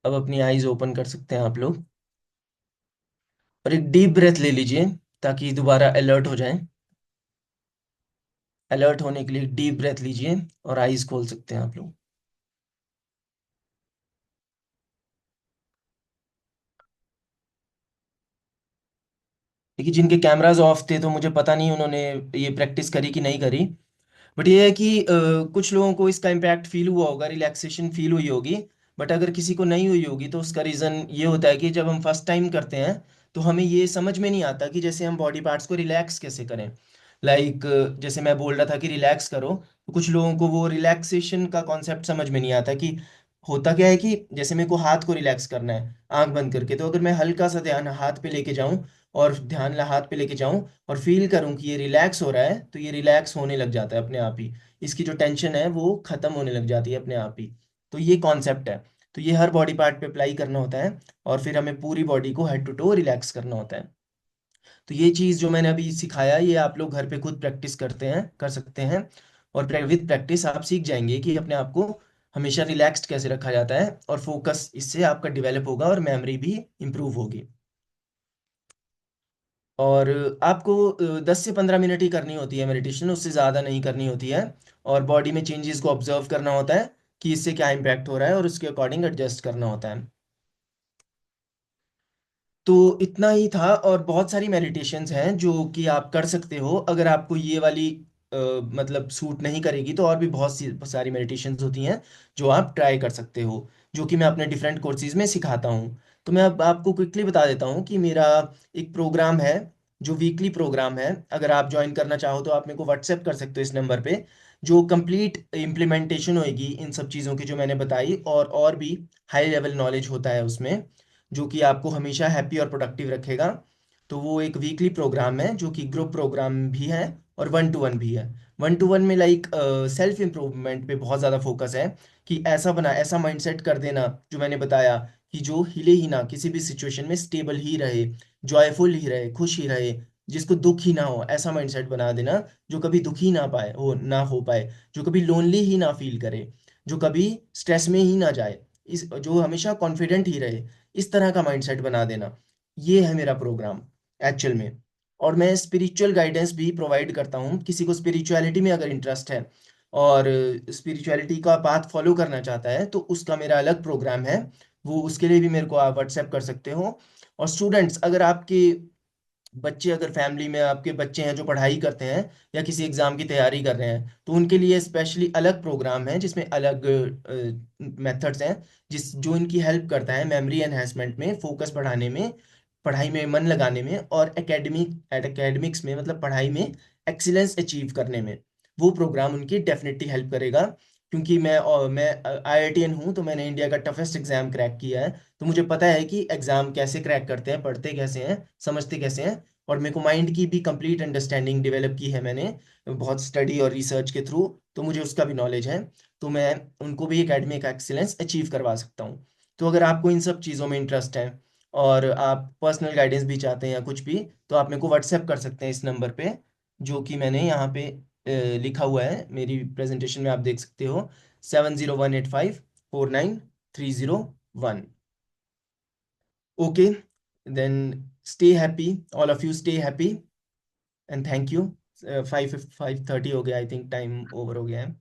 अब अपनी आईज ओपन कर सकते हैं आप लोग, और एक डीप ब्रेथ ले लीजिए ताकि दोबारा अलर्ट हो जाएं। अलर्ट होने के लिए डीप ब्रेथ लीजिए और आईज खोल सकते हैं आप लोग। देखिए, जिनके कैमराज ऑफ थे तो मुझे पता नहीं उन्होंने ये प्रैक्टिस करी कि नहीं करी, बट ये है कि कुछ लोगों को इसका इम्पैक्ट फील हुआ होगा, रिलैक्सेशन फील हुई होगी। बट अगर किसी को नहीं हुई होगी तो उसका रीज़न ये होता है कि जब हम फर्स्ट टाइम करते हैं तो हमें ये समझ में नहीं आता कि जैसे हम बॉडी पार्ट्स को रिलैक्स कैसे करें। लाइक जैसे मैं बोल रहा था कि रिलैक्स करो, तो कुछ लोगों को वो रिलैक्सेशन का कॉन्सेप्ट समझ में नहीं आता कि होता क्या है कि जैसे मेरे को हाथ को रिलैक्स करना है आंख बंद करके, तो अगर मैं हल्का सा ध्यान हाथ पे लेके जाऊं और ध्यान हाथ पे लेके जाऊं और फील करूं कि ये रिलैक्स हो रहा है, तो ये रिलैक्स होने लग जाता है अपने आप ही। इसकी जो टेंशन है वो खत्म होने लग जाती है अपने आप ही। तो ये कॉन्सेप्ट है। तो ये हर बॉडी पार्ट पे अप्लाई करना होता है, और फिर हमें पूरी बॉडी को हेड टू टो रिलैक्स करना होता है। तो ये चीज़ जो मैंने अभी सिखाया, ये आप लोग घर पे खुद प्रैक्टिस करते हैं, कर सकते हैं। और विद प्रैक्टिस आप सीख जाएंगे कि अपने आप को हमेशा रिलैक्स्ड कैसे रखा जाता है, और फोकस इससे आपका डेवलप होगा और मेमोरी भी इम्प्रूव होगी। और आपको 10 से 15 मिनट ही करनी होती है मेडिटेशन, उससे ज़्यादा नहीं करनी होती है। और बॉडी में चेंजेस को ऑब्जर्व करना होता है कि इससे क्या इम्पैक्ट हो रहा है, और उसके अकॉर्डिंग एडजस्ट करना होता है। तो इतना ही था, और बहुत सारी मेडिटेशंस हैं जो कि आप कर सकते हो। अगर आपको ये वाली मतलब सूट नहीं करेगी तो और भी बहुत सी सारी मेडिटेशंस होती हैं जो आप ट्राई कर सकते हो, जो कि मैं अपने डिफरेंट कोर्सेज में सिखाता हूँ। तो मैं अब आपको क्विकली बता देता हूँ कि मेरा एक प्रोग्राम है जो वीकली प्रोग्राम है। अगर आप ज्वाइन करना चाहो तो आप मेरे को व्हाट्सएप कर सकते हो इस नंबर पे। जो कंप्लीट इम्प्लीमेंटेशन होएगी इन सब चीज़ों की जो मैंने बताई, और भी हाई लेवल नॉलेज होता है उसमें, जो कि आपको हमेशा हैप्पी और प्रोडक्टिव रखेगा। तो वो एक वीकली प्रोग्राम है जो कि ग्रुप प्रोग्राम भी है और 1-to-1 भी है। 1-to-1 में लाइक सेल्फ इम्प्रूवमेंट पे बहुत ज़्यादा फोकस है, कि ऐसा माइंडसेट कर देना जो मैंने बताया, कि जो हिले ही ना, किसी भी सिचुएशन में स्टेबल ही रहे, जॉयफुल ही रहे, खुश ही रहे, जिसको दुख ही ना हो, ऐसा माइंडसेट बना देना। जो कभी दुखी ना हो पाए, जो कभी लोनली ही ना फील करे, जो कभी स्ट्रेस में ही ना जाए, इस जो हमेशा कॉन्फिडेंट ही रहे, इस तरह का माइंडसेट बना देना। ये है मेरा प्रोग्राम एक्चुअल में। और मैं स्पिरिचुअल गाइडेंस भी प्रोवाइड करता हूँ, किसी को स्पिरिचुअलिटी में अगर इंटरेस्ट है और स्पिरिचुअलिटी का पाथ फॉलो करना चाहता है, तो उसका मेरा अलग प्रोग्राम है। वो उसके लिए भी मेरे को आप व्हाट्सएप कर सकते हो। और स्टूडेंट्स, अगर आपके बच्चे, अगर फैमिली में आपके बच्चे हैं जो पढ़ाई करते हैं या किसी एग्ज़ाम की तैयारी कर रहे हैं, तो उनके लिए स्पेशली अलग प्रोग्राम है जिसमें अलग मेथड्स हैं, जो इनकी हेल्प करता है मेमोरी एनहेंसमेंट में, फोकस बढ़ाने में, पढ़ाई में मन लगाने में, और एकेडमिक्स में, मतलब पढ़ाई में एक्सीलेंस अचीव करने में। वो प्रोग्राम उनकी डेफिनेटली हेल्प करेगा। क्योंकि मैं IITian हूँ, तो मैंने इंडिया का टफेस्ट एग्जाम क्रैक किया है। तो मुझे पता है कि एग्जाम कैसे क्रैक करते हैं, पढ़ते कैसे हैं, समझते कैसे हैं। और मेरे को माइंड की भी कंप्लीट अंडरस्टैंडिंग डेवलप की है मैंने, बहुत स्टडी और रिसर्च के थ्रू। तो मुझे उसका भी नॉलेज है। तो मैं उनको भी एकेडमिक एक्सीलेंस अचीव करवा सकता हूँ। तो अगर आपको इन सब चीज़ों में इंटरेस्ट है और आप पर्सनल गाइडेंस भी चाहते हैं या कुछ भी, तो आप मेरे को व्हाट्सएप कर सकते हैं इस नंबर पे, जो कि मैंने यहाँ पे लिखा हुआ है, मेरी प्रेजेंटेशन में आप देख सकते हो। 7018549302। 1. Okay, then stay happy. All of you stay happy. And thank you. 5:30 हो गया, I think time over हो गया है.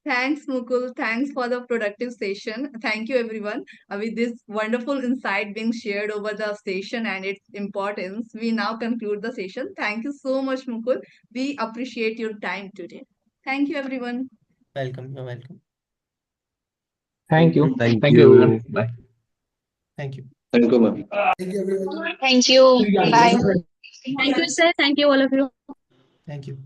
Thanks, Mukul. Thanks for the productive session. Thank you, everyone. With this wonderful insight being shared over the session and its importance, we now conclude the session. Thank you so much, Mukul. We appreciate your time today. Thank you, everyone. Welcome, you're welcome. Thank you. Thank Thank you, everyone. you. Bye. Thank you. Thank you, ma'am. Thank you. Bye. Thank you, sir. Thank you, all of you. Thank you.